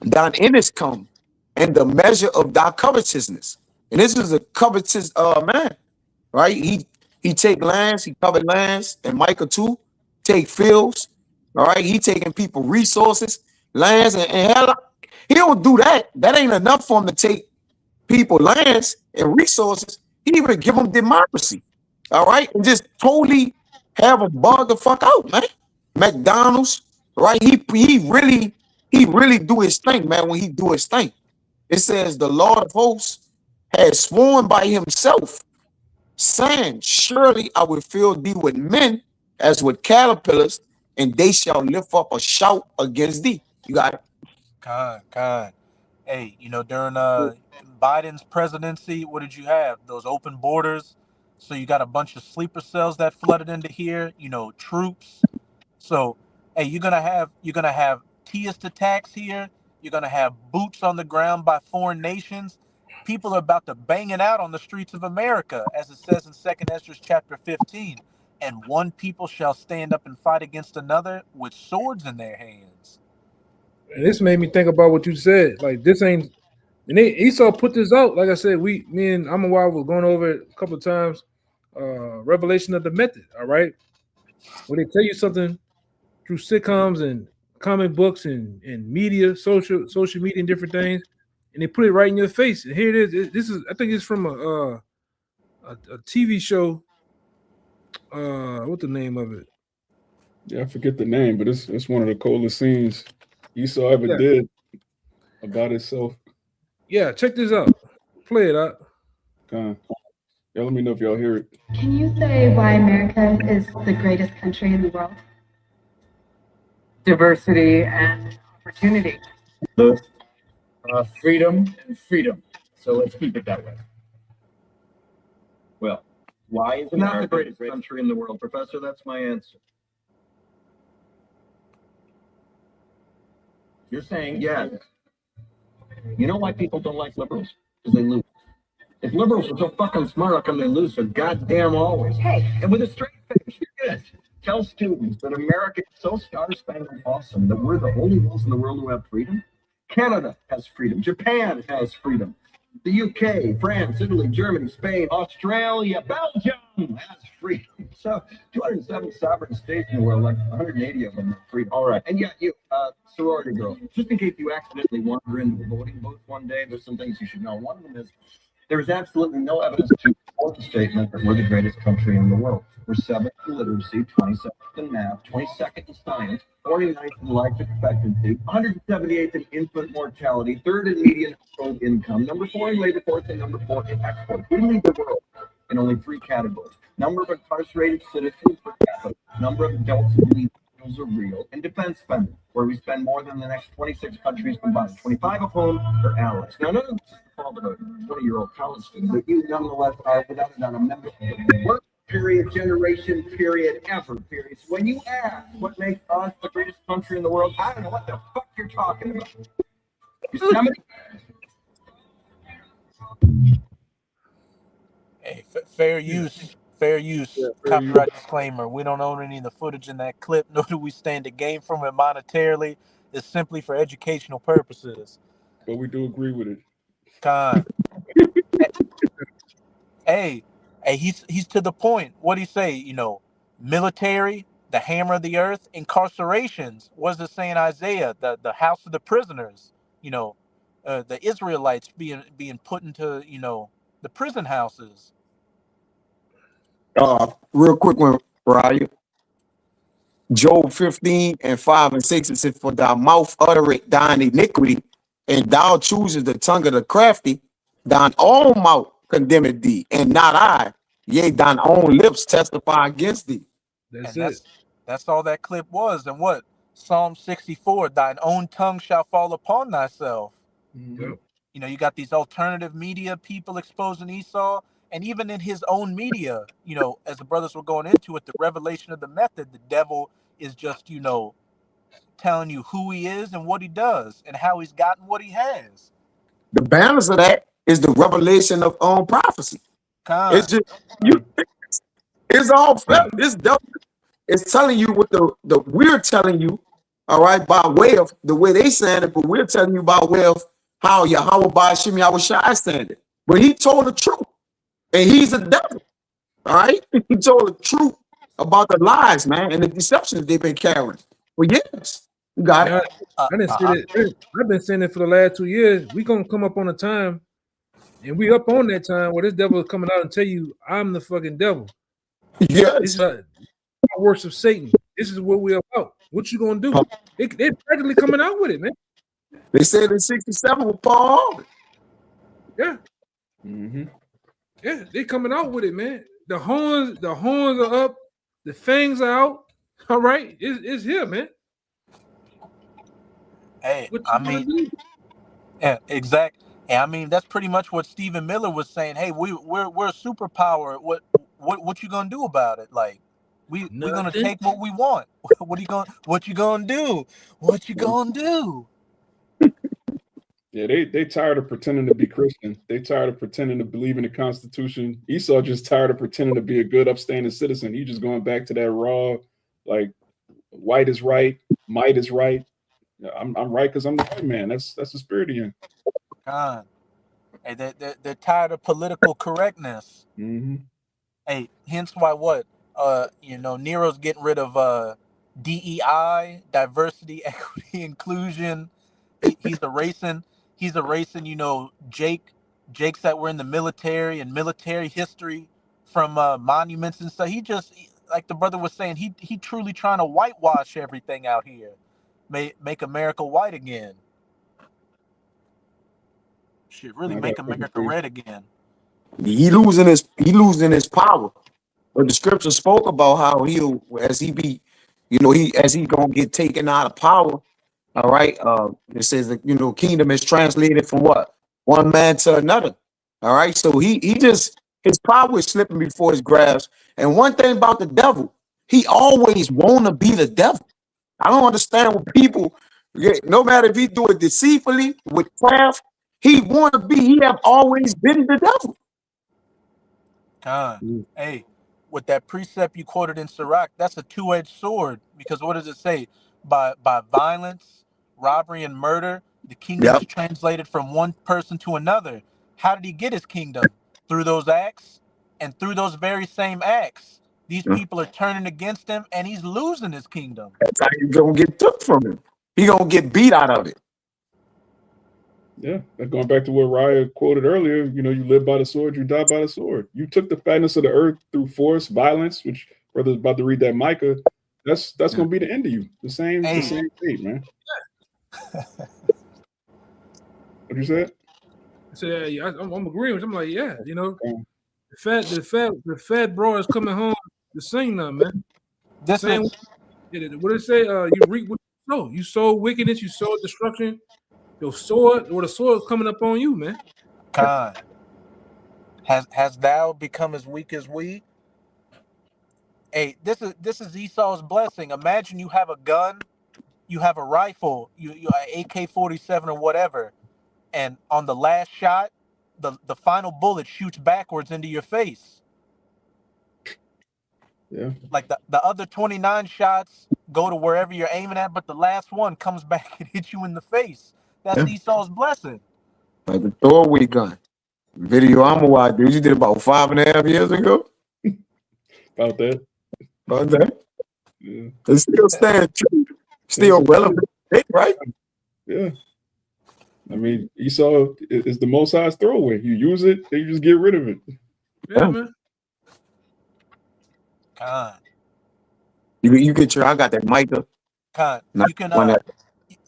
thine enemies come, and the measure of thy covetousness. And this is a covetous man, right? He take lands, he covered lands, and Micah 2, take fields, all right? He taking people resources, lands, and hell, he don't do that. That ain't enough for him to take people lands and resources. He even give them democracy, all right? And just totally have a bug the fuck out, man. McDonald's, right? He really do his thing, man. When he do his thing, it says the Lord of hosts has sworn by himself, saying, surely I will fill thee with men as with caterpillars, and they shall lift up a shout against thee. You got it. Con. Hey, during Biden's presidency, what did you have? Those open borders. So you got a bunch of sleeper cells that flooded into here. Troops. So, hey, you're gonna have theist attacks here. You're gonna have boots on the ground by foreign nations. People are about to bang it out on the streets of America, as it says in 2 Esdras chapter 15. And one people shall stand up and fight against another with swords in their hands. And this made me think about what you said. Like this ain't, and Esau put this out. Like I said, me and Amawal was going over it a couple of times. Revelation of the Method. All right, when they tell you something through sitcoms and comic books and media, social media, and different things, and they put it right in your face. And here it is. This is, I think it's from a TV show. What's the name of it? Yeah, I forget the name, but it's one of the coolest scenes Esau ever did about himself. Yeah, check this out. Play it out. Yeah, let me know if y'all hear it. Can you say why America is the greatest country in the world? Diversity and opportunity. Freedom and freedom. So let's keep it that way. Well, why is America not the greatest country in the world, Professor? That's my answer. You're saying yes. You know why people don't like liberals? Because they lose. If liberals are so fucking smart, how come they lose so goddamn always? Hey, and with a straight face, you're good. Tell students that America is so star-spangled awesome that we're the only ones in the world who have freedom. Canada has freedom. Japan has freedom. The UK, France, Italy, Germany, Spain, Australia, Belgium has freedom. So 207 sovereign states in the world, like 180 of them have freedom. All right. And yet you, sorority girl, just in case you accidentally wander into the voting booth one day, there's some things you should know. One of them is there is absolutely no evidence to support the statement that we're the greatest country in the world. We're 7th in literacy, 27th in math, 22nd in science, 49th in life expectancy, 178th in infant mortality, 3rd in median household income, number 4 in labor force, and number 4 in exports. We lead the world in only 3 categories: number of incarcerated citizens per capita, number of adults who believe are real, and defense spending, where we spend more than the next 26 countries combined, 25 of whom are allies. Now, none of this is the fault of a 20-year-old college student, but you nonetheless are, without a doubt, a member of the work period, generation, period, ever, period. So when you ask what makes us the greatest country in the world, I don't know what the fuck you're talking about. Yosemite? Hey, fair use. Copyright disclaimer. We don't own any of the footage in that clip, nor do we stand to gain from it monetarily. It's simply for educational purposes. But we do agree with it. Con. Hey, he's to the point. What'd he say? Military, the hammer of the earth, incarcerations. What does it say in Isaiah? The house of the prisoners. The Israelites being put into the prison houses. Real quick one, Ryan. Job 15:5-6, it says, for thy mouth uttereth thine iniquity, and thou choosest the tongue of the crafty. Thine own mouth condemneth thee, and not I. Yea, thine own lips testify against thee. That's all that clip was. And what? Psalm 64, thine own tongue shall fall upon thyself. Mm-hmm. You got these alternative media people exposing Esau. And even in his own media, as the brothers were going into it, the revelation of the method, the devil is just, telling you who he is and what he does and how he's gotten what he has. The balance of that is the revelation of prophecy. It's just it's all it's double. It's telling you what the we're telling you, all right, by way of the way they saying it, but we're telling you by way of how Yahweh Ba'ashim Yahushua saying it. But he told the truth, and he's a devil. All right, he told the truth about the lies, man, and the deceptions they've been carrying for years. You got it. I didn't say that. I've been saying it for the last 2 years. We gonna come up on a time, and we up on that time where this devil is coming out and tell you, "I'm the fucking devil." Yes. This is works of Satan. This is what we're about. What you gonna do? They're practically coming out with it, man. They said in '67 with Paul Harvey. Yeah. Mm-hmm. Yeah, they coming out with it, man. The horns are up, the fangs are out. All right, it's here, man. Hey, What I you gonna mean, do? yeah, exact. And I mean, that's pretty much what Stephen Miller was saying. Hey, we're a superpower. What you gonna do about it? Like, we're gonna Nothing. take what we want. What you gonna do? What you gonna do? Yeah, they tired of pretending to be Christian. They tired of pretending to believe in the Constitution. Esau just tired of pretending to be a good, upstanding citizen. He just going back to that raw, like, white is right, might is right. I'm right because I'm the white man. That's the spirit of him. God. Hey, they're tired of political correctness. Mm-hmm. Hey, hence why Nero's getting rid of DEI, diversity, equity, inclusion. He's erasing, Jakes that were in the military and military history from monuments and stuff. Like the brother was saying, he truly trying to whitewash everything out here, make America white again. Shit, really make America red again. He losing his power. But the scripture spoke about how as he gonna get taken out of power. All right. It says that kingdom is translated from what? One man to another. All right. So his power is slipping before his grasp. And one thing about the devil, he always wanna be the devil. I don't understand what people no matter if he do it deceitfully with craft, he have always been the devil. Hey, with that precept you quoted in Sirach, that's a two-edged sword, because what does it say? By violence, robbery, and murder, the kingdom is translated from one person to another. How did he get his kingdom? Through those acts, and through those very same acts, these people are turning against him, and he's losing his kingdom. That's how he's gonna get took from him. He gonna get beat out of it. Yeah, going back to what Raya quoted earlier, you live by the sword, you die by the sword. You took the fatness of the earth through force, violence, which brother's about to read that Micah. That's gonna be the end of you. The same fate, man. What you said? I said, yeah, I'm agreeing with him. I'm like, yeah, the fat bro is coming home to sing now, man. What did it say? You reap what you sow. You sow wickedness, you sow destruction. Your sword, or the sword is coming up on you, man. God, has thou become as weak as we? Hey, this is Esau's blessing. Imagine you have a gun, you have a rifle, you AK-47 or whatever, and on the last shot, the final bullet shoots backwards into your face. Yeah. Like the other 29 shots go to wherever you're aiming at, but the last one comes back and hits you in the face. That's Esau's blessing. Like the throwaway gun. Video I'm gonna watch, dude. You did about 5.5 years ago. About that. Yeah. It still stands true. Still relevant, right? Yeah. I mean, Esau is the Most High's throwaway. You use it, then you just get rid of it. Yeah, man. God. You get I got that Micah. God.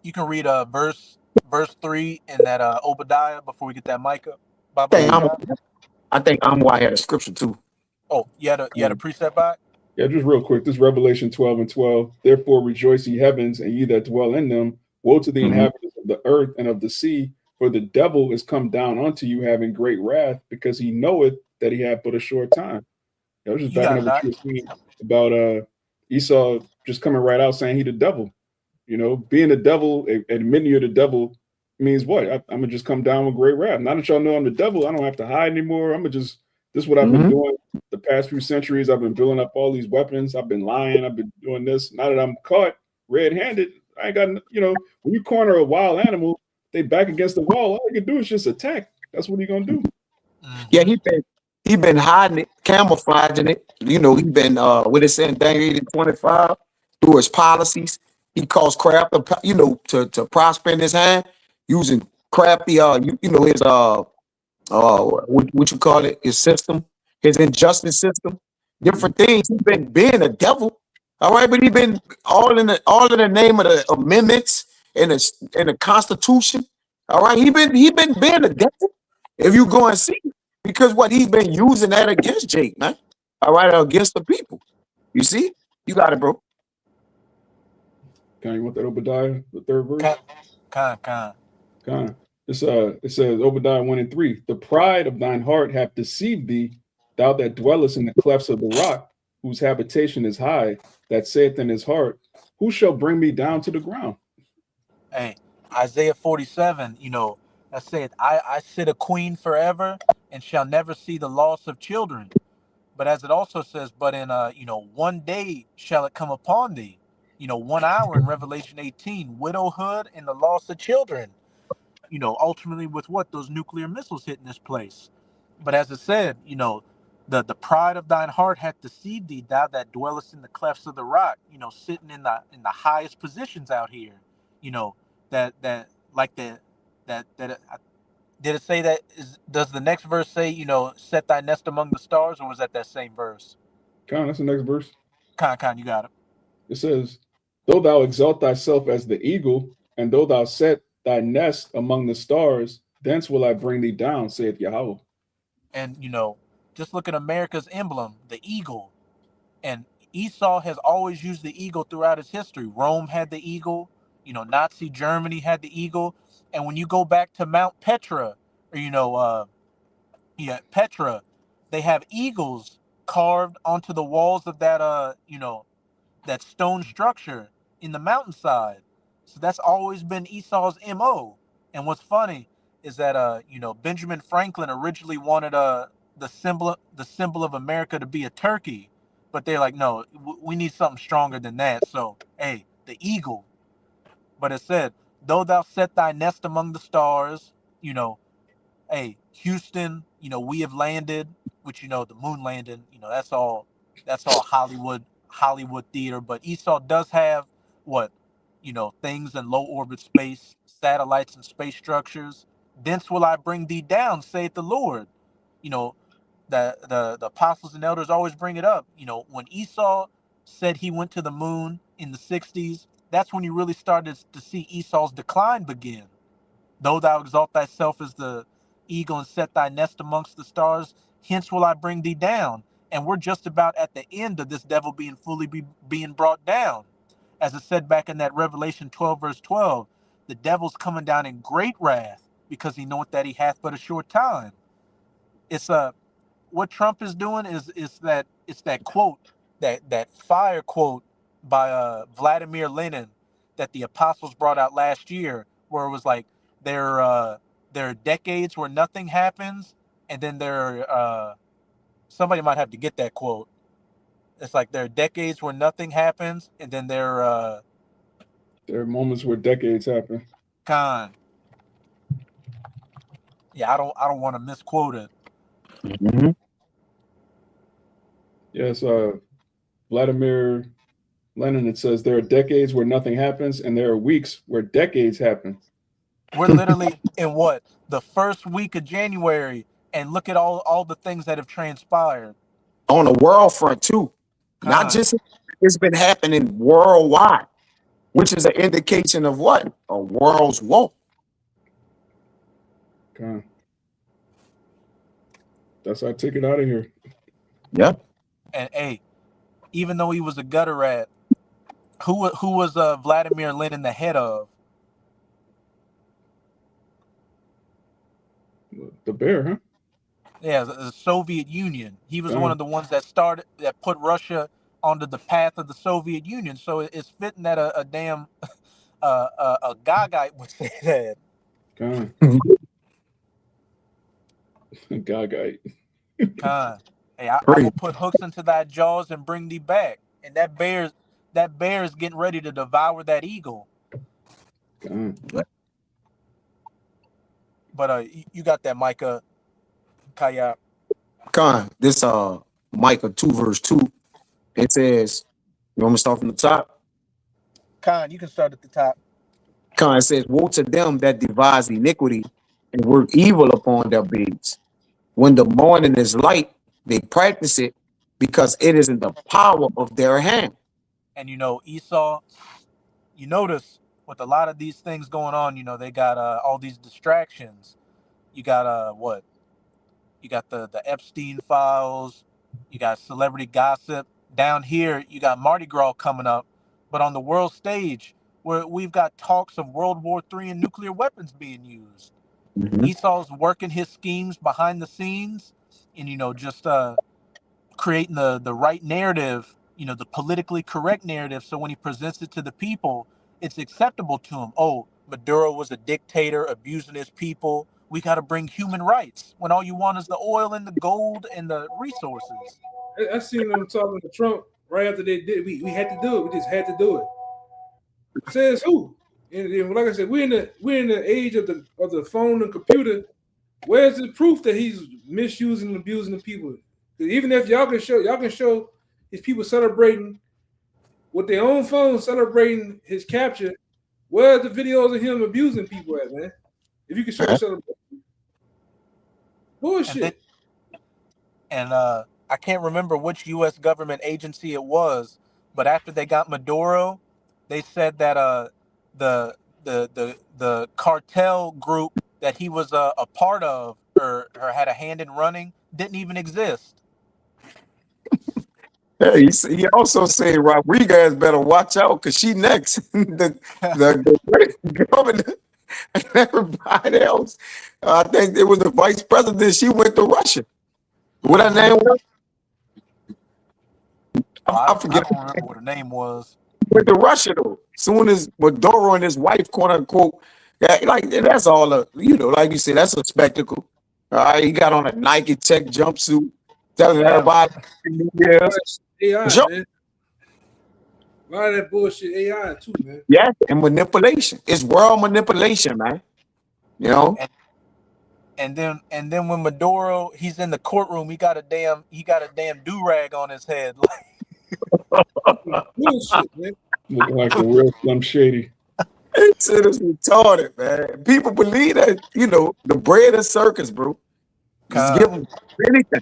You can read verse 3 in that Obadiah before we get that Micah. I think Amwai had a scripture too. Oh, you had a precept by it? Yeah, just real quick. This Revelation 12:12. Therefore rejoice ye heavens, and ye that dwell in them. Woe to the inhabitants of the earth and of the sea, for the devil is come down unto you, having great wrath, because he knoweth that he hath but a short time. I was just backing up what you were saying about Esau just coming right out saying he the devil. You know, being the devil, admitting you're the devil means what? I'm gonna just come down with great wrath. Now that y'all know I'm the devil, I don't have to hide anymore. I'm gonna just this is what I've been doing the past few centuries. I've been building up all these weapons. I've been lying. I've been doing this. Now that I'm caught red-handed, I ain't got when you corner a wild animal, they back against the wall. All they can do is just attack. That's what he gonna do. Yeah, he been hiding it, camouflaging it. He been what it said in Daniel 8:25 through his policies. He caused craft, to prosper in his hand using crafty, his what you call it, his system, his injustice system, different things. He's been being a devil, all right, but he been all in the name of the amendments and the Constitution, all right. He been being a devil. If you go and see, because what he's been using that against Jake, man, all right, against the people. You see, you got it, bro. You want that Obadiah, the third verse? Con. It says Obadiah 1:3. The pride of thine heart hath deceived thee, thou that dwellest in the clefts of the rock, whose habitation is high, that saith in his heart, who shall bring me down to the ground? Hey, Isaiah 47, that said, I sit a queen forever and shall never see the loss of children. But as it also says, but in one day shall it come upon thee. 1 hour in Revelation 18, widowhood and the loss of children. Ultimately with what? Those nuclear missiles hitting this place. But as it said, the pride of thine heart hath deceived thee, thou that dwellest in the clefts of the rock, sitting in the highest positions out here. Did it say that? Does the next verse say, set thy nest among the stars, or was that same verse? That's the next verse. Con, you got it. It says, though thou exalt thyself as the eagle, and though thou set thy nest among the stars, thence will I bring thee down, saith Yahweh. And, just look at America's emblem, the eagle. And Esau has always used the eagle throughout its history. Rome had the eagle, Nazi Germany had the eagle. And when you go back to Mount Petra, or, Petra, they have eagles carved onto the walls of that, that stone structure in the mountainside. So that's always been Esau's MO. And what's funny is that Benjamin Franklin originally wanted the symbol of America to be a turkey, but they're like, no, we need something stronger than that. So hey, the eagle. But it said, though thou set thy nest among the stars, hey, Houston, we have landed, which the moon landing, that's all Hollywood theater. But Esau does have what, things in low orbit space, satellites and space structures. Thence will I bring thee down, saith the Lord. The apostles and elders always bring it up. When Esau said he went to the moon in the 60s, that's when you really started to see Esau's decline begin. Though thou exalt thyself as the eagle and set thy nest amongst the stars, hence will I bring thee down. And we're just about at the end of this devil being being brought down. As it said back in that Revelation 12, verse 12, the devil's coming down in great wrath, because he knoweth that he hath but a short time. It's what Trump is doing is that quote, that fire quote by Vladimir Lenin that the apostles brought out last year, where it was like there are decades where nothing happens, and then somebody might have to get that quote. It's like there are decades where nothing happens, and then there are moments where decades happen. Con. Yeah, I don't want to misquote it. Mm-hmm. Yes, Vladimir Lenin, it says there are decades where nothing happens, and there are weeks where decades happen. We're literally in what? The first week of January, and look at all the things that have transpired. On the world front too. Not just, it's been happening worldwide, which is an indication of what? A world's woe. Okay. That's our ticket out of here. Yeah. And hey, even though he was a gutter rat, who was Vladimir Lenin the head of? The bear, huh? Yeah, the Soviet Union. He was one of the ones that put Russia onto the path of the Soviet Union. So it's fitting that a damn a Gagite would say that. Con. Gagite. Con, hey, I Crazy. will put hooks into thy jaws and bring thee back. And that bear is getting ready to devour that eagle. Con. But you got that, Micah, Kaya. Con, this Micah 2 verse 2, it says, you want me to start from the top? Con, you can start at the top. Con, it says, woe to them that devise iniquity and work evil upon their beds. When the morning is light, they practice it because it is in the power of their hand. And Esau, you notice with a lot of these things going on, they got all these distractions. You got what? You got the Epstein files. You got celebrity gossip. Down here, you got Mardi Gras coming up. But on the world stage, where we've got talks of World War III and nuclear weapons being used. Esau's working his schemes behind the scenes, and just creating the right narrative, the politically correct narrative. So when he presents it to the people, it's acceptable to him. Oh, Maduro was a dictator, abusing his people. We got to bring human rights when all you want is the oil and the gold and the resources. I seen them talking to Trump right after they did. We had to do it. We just had to do it. Says who? And like I said, we're in the age of the phone and computer. Where's the proof that he's misusing and abusing the people? Because even if y'all can show his people celebrating with their own phone, celebrating his capture. Where are the videos of him abusing people at, man? If you can show celebrating. Bullshit. And I can't remember which U.S. government agency it was, but after they got Maduro, they said that the cartel group that he was a part of or had a hand in running didn't even exist. Hey, he also said Rodriguez better watch out because she next. the governor and everybody else. I think it was the vice president. She went to Russia. What her name was? I forget. I don't remember what her name was. Went to Russia though. Soon as Maduro and his wife, quote unquote, that's all like you said, that's a spectacle. All right, he got on a Nike Tech jumpsuit, telling everybody. AI, man. A lot of that bullshit AI too, man. Yeah, and manipulation. It's world manipulation, man. And then when Maduro, he's in the courtroom, he got a damn do-rag on his head. Bullshit, man. Looking like a real Slim Shady. It's retarded, man. People believe that, the bread is circus, bro. Just give them anything.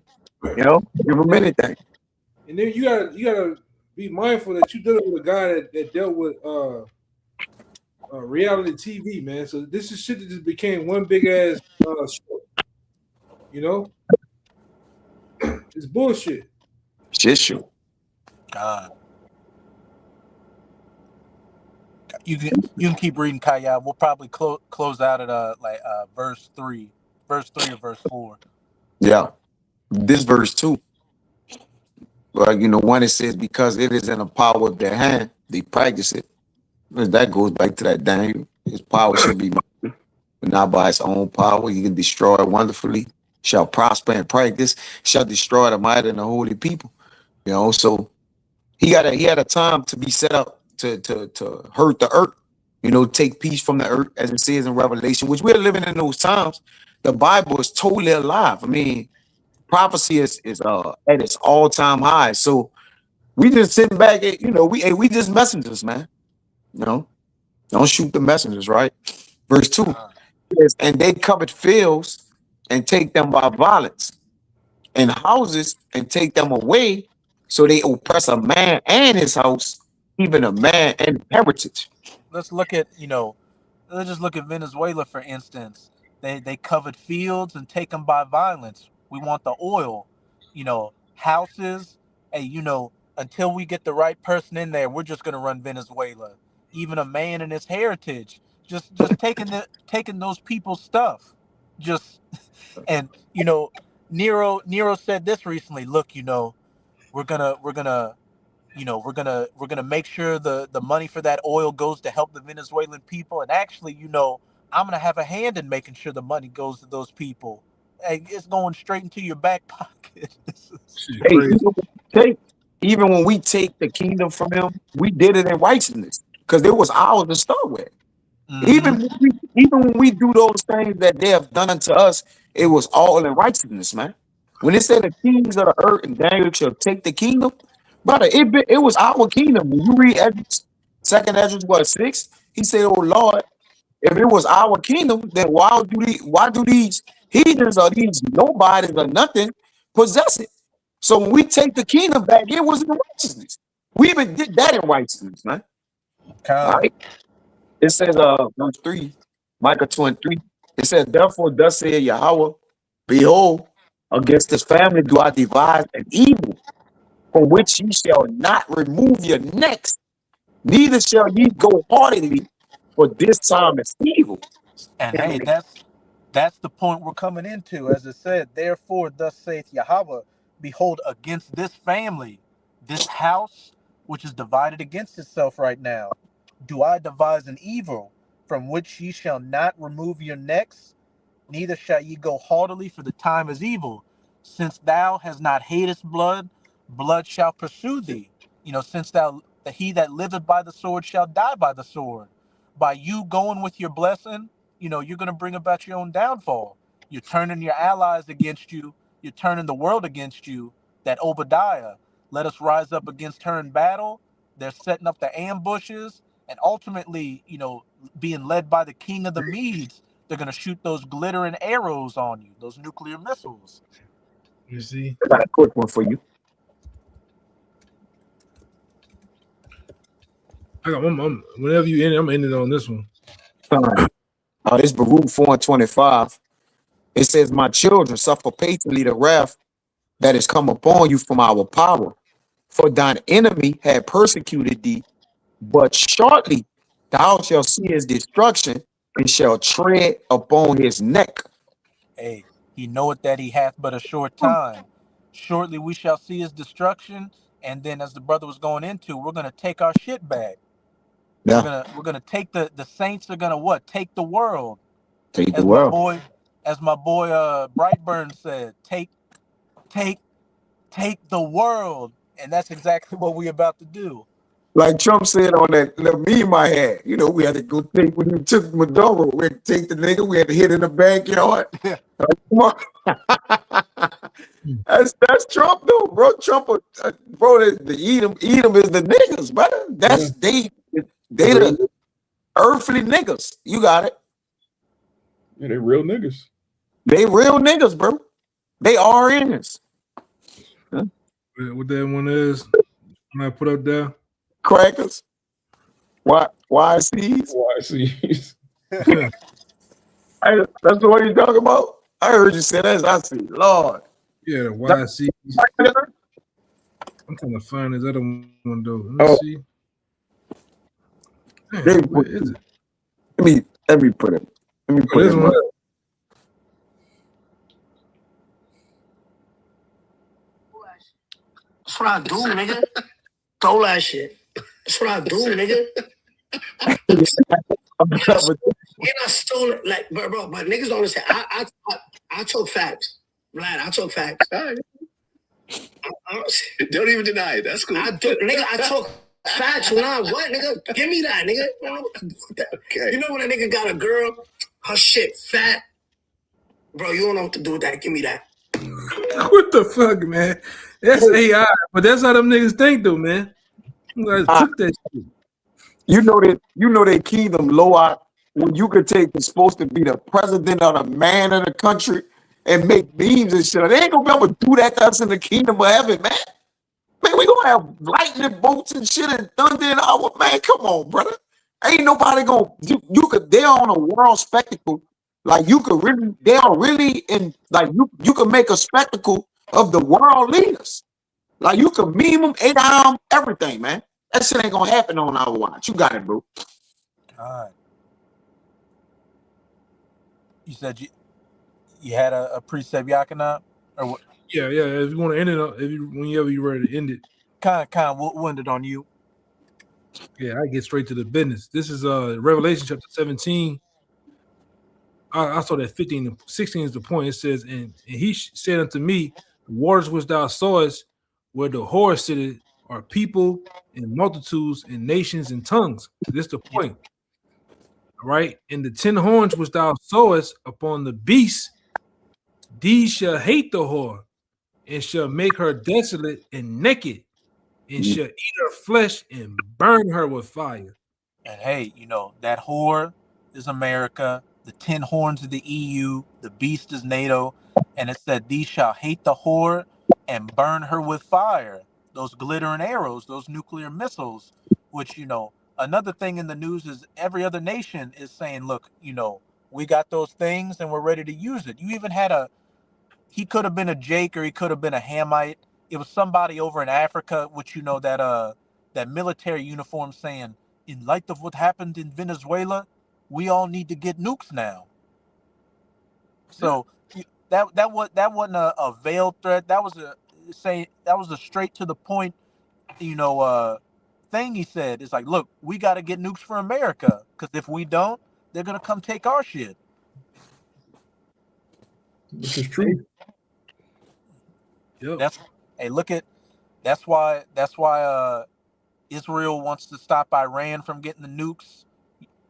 Give them anything. And then you gotta be mindful that you're dealing with a guy that dealt with reality TV, man. So this is shit that just became one big ass show. It's bullshit. Shit show. God. You can keep reading, Kaya. We'll probably close out at verse 3 or verse 4. Yeah, this verse 2. Well, one it says because it is in the power of their hand, they practice it. That goes back to that Daniel. His power should be mighty, but not by its own power. He can destroy it wonderfully, shall prosper and practice, shall destroy the mighty and the holy people. So he had a time to be set up to hurt the earth, take peace from the earth, as it says in Revelation, which we're living in those times. The Bible is totally alive. I mean, prophecy is at its all-time high. So we just sitting back at, we just messengers, man. Don't shoot the messengers, right? Verse 2 says, and they covered fields and take them by violence, and houses and take them away. So they oppress a man and his house, even a man and heritage. Let's look at, let's just look at Venezuela, for instance. They covered fields and take them by violence. We want the oil, houses. Hey, until we get the right person in there, we're just going to run Venezuela. Even a man and his heritage, just taking those people's stuff. And Nero said this recently. Look, we're gonna we're gonna make sure the money for that oil goes to help the Venezuelan people, and actually, I'm gonna have a hand in making sure the money goes to those people. Hey, it's going straight into your back pocket. Shit Hey, crazy. even when we take the kingdom from him, we did it in righteousness because it was ours to start with. Even when we do those things that they have done unto us, it was all in righteousness, man. When it said the kings of the earth and Daniel shall take the kingdom, brother, it was our kingdom. When you read second Ezra 6, he said, "Oh Lord, if it was our kingdom, then why do these heathens or these nobodies or nothing possess it?" So when we take the kingdom back, it was in righteousness. We even did that in righteousness, man. All right. It says, verse 3, Micah 2:3. It says, "Therefore, thus saith Yahweh, behold, against this family do I devise an evil, from which ye shall not remove your necks, neither shall ye go heartily, for this time is evil." And hey, that's the point we're coming into. As it said, therefore, thus saith Yahweh, behold, against this family, this house, which is divided against itself right now, do I devise an evil, from which ye shall not remove your necks, neither shall ye go haughtily, for the time is evil. Since thou hast not hatest blood, blood shall pursue thee. Since he that liveth by the sword shall die by the sword. By you going with your blessing, you're going to bring about your own downfall. You're turning your allies against you. You're turning the world against you. That Obadiah, let us rise up against her in battle. They're setting up the ambushes, and ultimately, being led by the king of the Medes, they're going to shoot those glittering arrows on you, those nuclear missiles. You see? I got a quick one for you. Whenever you end it, I'm ending on this one. This Baruch 4:25. It says, "My children, suffer patiently the wrath that is come upon you from our power. For thine enemy had persecuted thee, but shortly thou shalt see his destruction and shall tread upon his neck." Hey, he knoweth that he hath but a short time. Shortly we shall see his destruction, and then, as the brother was going into, we're gonna take our shit back. Yeah, We're gonna take the saints are gonna what? Take the world. take the As my world. boy Brightburn said, take the world. And that's exactly what we about to do. Like Trump said on that little meme I had, we had to go take when he took Maduro. We had to take the nigga. We had to hit in the backyard. Yeah. Come on. That's Trump though, bro. Trump, bro. The Edom is the niggas, brother. That's they the earthly niggas. You got it. Yeah, they real niggas. They real niggas, bro. They RNs. What that one is, when I put up there, Crackers. YCs. YCs. That's the one you talking about. I heard you say that. I see. Lord. Yeah, the YCs. I'm trying to find this other one though. Let me see. Damn, where is it? Let me put it. Let me put this it. One. That's what I do, nigga. Throw that shit. That's what I do, nigga. And I stole it, like, bro. But niggas don't understand. I talk facts, Vlad. I talk facts. Don't even deny it. That's cool. I talk facts. When I what, nigga? Give me that, nigga. Okay. You know when a nigga got a girl, her shit fat, bro. You don't know what to do with that. Give me that. What the fuck, man? That's AI, but that's how them niggas think, though, man. You guys took that shit. You know they key them low out when you could take what's supposed to be the president or the man of the country and make memes and shit. They ain't gonna be able to do that to us in the kingdom of heaven, man. Man, we gonna have lightning bolts and shit and thunder and all. Man, come on, brother. Ain't nobody gonna they're on a world spectacle. Like they are really in, like you could make a spectacle of the world leaders. Like you could meme them, AIM, everything, man. That shit ain't gonna happen on our watch. You got it, bro. God. You said you had a precept, Yakina? Or what? Yeah. If you want to end it, whenever you're ready to end it. kind of we'll end it on you. Yeah, I get straight to the business. This is Revelation chapter 17. I saw that 15 and 16 is the point. It says, and he said unto me, the waters which thou sawest, where the whore sitteth, are people and multitudes and nations and tongues. This is the point. All right. And the 10 horns which thou sawest upon the beast, these shall hate the whore, and shall make her desolate and naked, and shall eat her flesh and burn her with fire. And hey, you know, that whore is America, the 10 horns of the EU, the beast is NATO, and it said, these shall hate the whore and burn her with fire. Those glittering arrows, those nuclear missiles, which, you know, another thing in the news is every other nation is saying, look, you know, we got those things and we're ready to use it. You even had he could have been a Jake or he could have been a Hamite. It was somebody over in Africa, which, you know, that military uniform saying, in light of what happened in Venezuela, we all need to get nukes now. So that wasn't a veiled threat. That was a straight to the point, you know, thing he said. It's like, look, we got to get nukes for America, because if we don't, they're gonna come take our shit. This is true. Yep. That's why Israel wants to stop Iran from getting the nukes.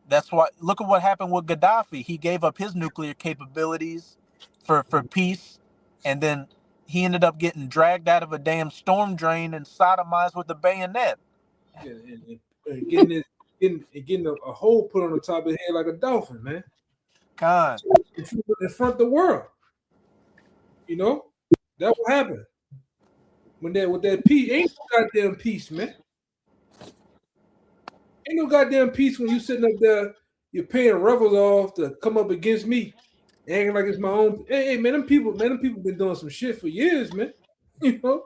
That's why, look at what happened with Gaddafi. He gave up his nuclear capabilities for peace, and then he ended up getting dragged out of a damn storm drain and sodomized with a bayonet. Yeah, and getting a hole put on the top of his head like a dolphin, man. Con. In front of the world. You know? That what happened. With that peace, ain't no goddamn peace, man. Ain't no goddamn peace when you sitting up there, you're paying rebels off to come up against me, acting like it's my own. Hey, man, them people been doing some shit for years, man. You know,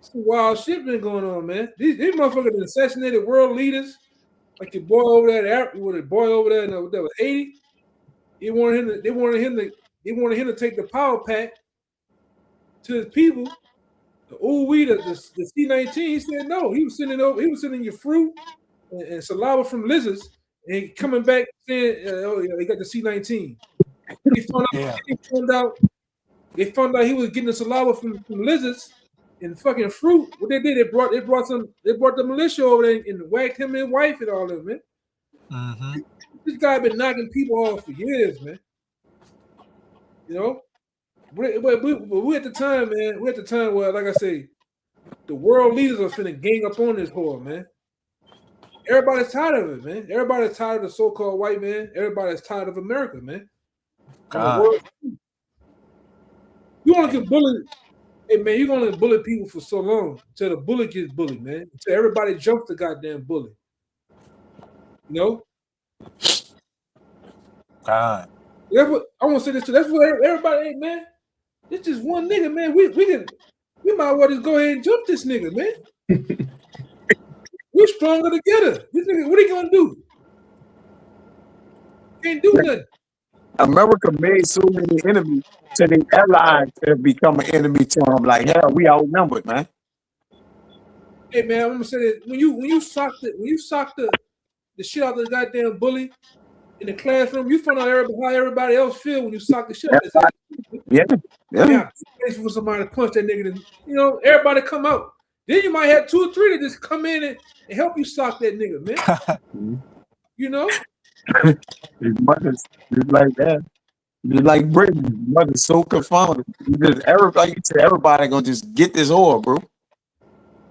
some wild shit been going on, man. These motherfuckers assassinated world leaders, like your boy over there, that was Haiti. They wanted him to take the power pack to his people. The C-19, he said no. He was sending your fruit and saliva from lizards, and coming back saying, they got the C-19. They found out he was getting the saliva from lizards and fucking fruit. What they did, they brought the militia over there and whacked him and his wife and all that, man. Mm-hmm. This guy been knocking people off for years, man. You know? But we at the time, man. We at the time where, like I say, the world leaders are finna gang up on this whore, man. Everybody's tired of it, man. Everybody's tired of the so-called white man. Everybody's tired of America, man. You want to get bullied. Hey, man, you're going to bully people for so long until the bully gets bullied, man. Until everybody jumps the goddamn bully. You know? God. That's what I want to say this too. That's what everybody ain't, man. It's just one nigga, man. We might as well just go ahead and jump this nigga, man. We're stronger together. This nigga, what he gonna do? Can't do nothing. America made so many enemies to the allies have become an enemy to them. Like, hell, we outnumbered, man. Hey man, I'm gonna say that when you sock the shit out of the goddamn bully in the classroom, you find out how everybody else feel when you sock the shit out of that. Yeah. For somebody to punch that nigga, you know, everybody come out. Then you might have 2 or 3 that just come in and help you sock that nigga, man. You know? His mother's just like that. Just like Britain, his mother's so confounded. Everybody gonna just get this whore, bro.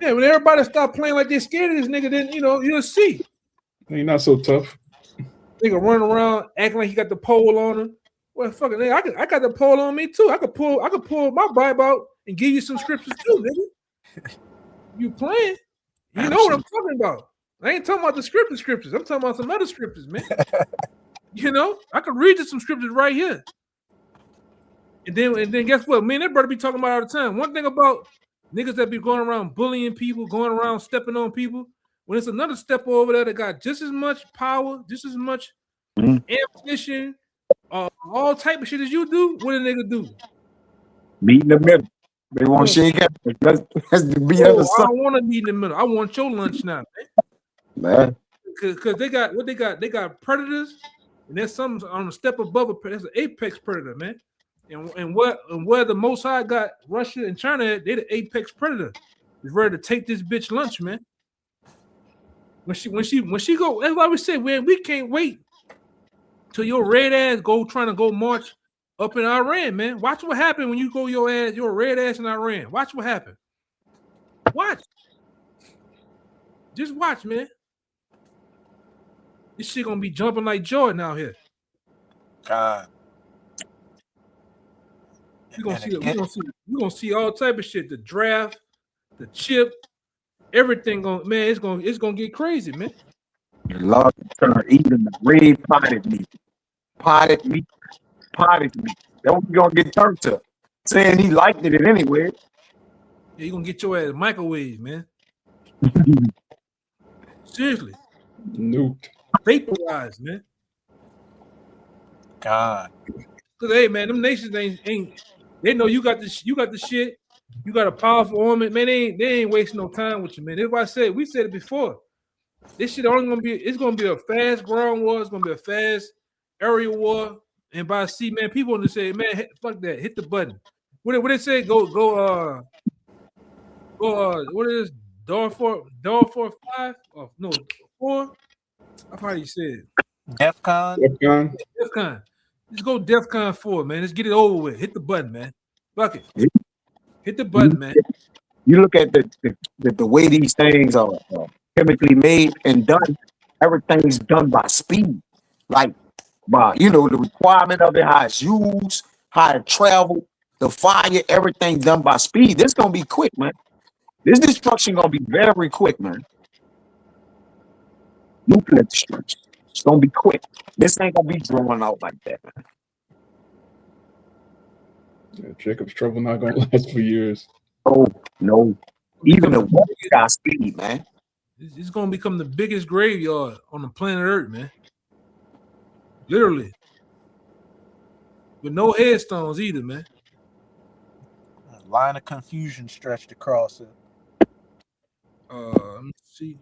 Yeah, when everybody stop playing like they scared of this nigga, then you'll see. Ain't not so tough. Nigga running around acting like he got the pole on him. Well, fucking nigga, I got the pole on me too. I could pull my Bible out and give you some scriptures too, nigga. You playing? You know what I'm talking about. I ain't talking about the scriptures. I'm talking about some other scriptures, man. You know, I could read you some scriptures right here. And then guess what? Me and that brother be talking about all the time. One thing about niggas that be going around bullying people, going around stepping on people, when it's another step over there that got just as much power, just as much ambition, all type of shit as you do, what a nigga do? Meet in the middle. They want Oh, shake hands. That's the be oh, other I side, don't want to meet in the middle. I want your lunch now, man. because they got what they got. They got predators, and there's some on a step above a predator. That's an apex predator, man. And where the Most High got Russia and China at, they the apex predator. Is ready to take this bitch lunch, man. When she go, that's why we say, man, we can't wait till your red ass go trying to go march up in Iran, man. Watch what happened when you go your red ass in Iran. Watch what happened. Watch. Just watch, man. This shit gonna be jumping like Jordan out here. God. You gonna And see, again, we gonna see all type of shit. The draft, the chip, everything gonna, man. It's gonna get crazy, man. A lot of turn eating the red potted meat. Potted meat. Potted meat. That's what we gonna get turned to. Saying he liked it anyway. Yeah, you gonna get your ass microwave, man. Seriously, Nuked. vaporized, man. God. Cause hey, man, them nations ain't they know you got the shit. You got a powerful army, man. They ain't wasting no time with you, man. That's why I said we said it before. This shit only gonna be a fast ground war. It's gonna be a fast aerial war. And by sea, man, people want to say, man, fuck that, hit the button. What they say? Go. What is DAR 5? Oh no, 4. I've heard you said DEFCON. Defcon. DEFCON. Let's go DEFCON 4, man. Let's get it over with. Hit the button, man. Fuck it. Hit the button, man. You look at the way these things are chemically made and done. Everything's done by speed, like by the requirement of it, how it's used, how it travel, the fire, everything done by speed. This gonna be quick, man. This destruction gonna be very quick, man. Nuclear destruction. It's gonna be quick. This ain't gonna be drawn out like that, man. Yeah, Jacob's trouble not gonna last for years. Oh no, even the water got speed, man. It's gonna become the biggest graveyard on the planet Earth, man. Literally, with no headstones either, man. A line of confusion stretched across it. Let me see.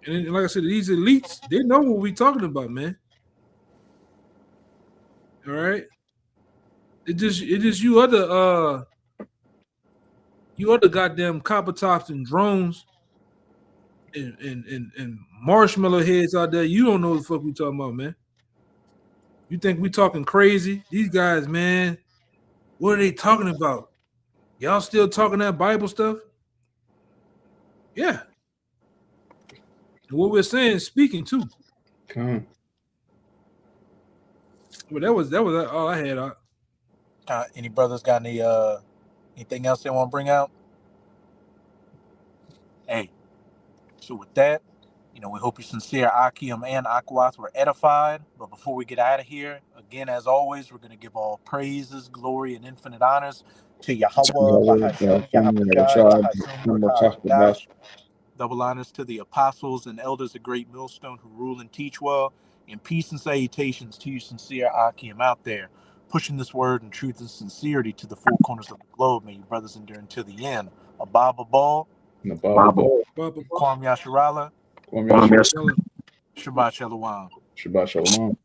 And then, like I said, these elites, they know what we talking about, man. All right. It just you other goddamn copper tops and drones and marshmallow heads out there. You don't know what the fuck we talking about, man. You think we talking crazy? These guys, man, what are they talking about? Y'all still talking that Bible stuff? Yeah. And what we're saying is speaking too. Come. But that was all I had. Any brothers got anything else they want to bring out? Hey, so with that, we hope your sincere Akim and Akwath were edified. But before we get out of here, again, as always, we're going to give all praises, glory, and infinite honors to Yahweh, Bahashem, Yahawashi, Bahashem, Barakash. Double honors to the apostles and elders of Great Millstone who rule and teach well. And peace and salutations to you sincere Akim out there, pushing this word and truth and sincerity to the four corners of the globe. May you brothers endure until the end. Ababa Ball, Nababa. Kwam Yasharala, Kwam Yasharala. Shabbat Shalom. Shabbat Shalom.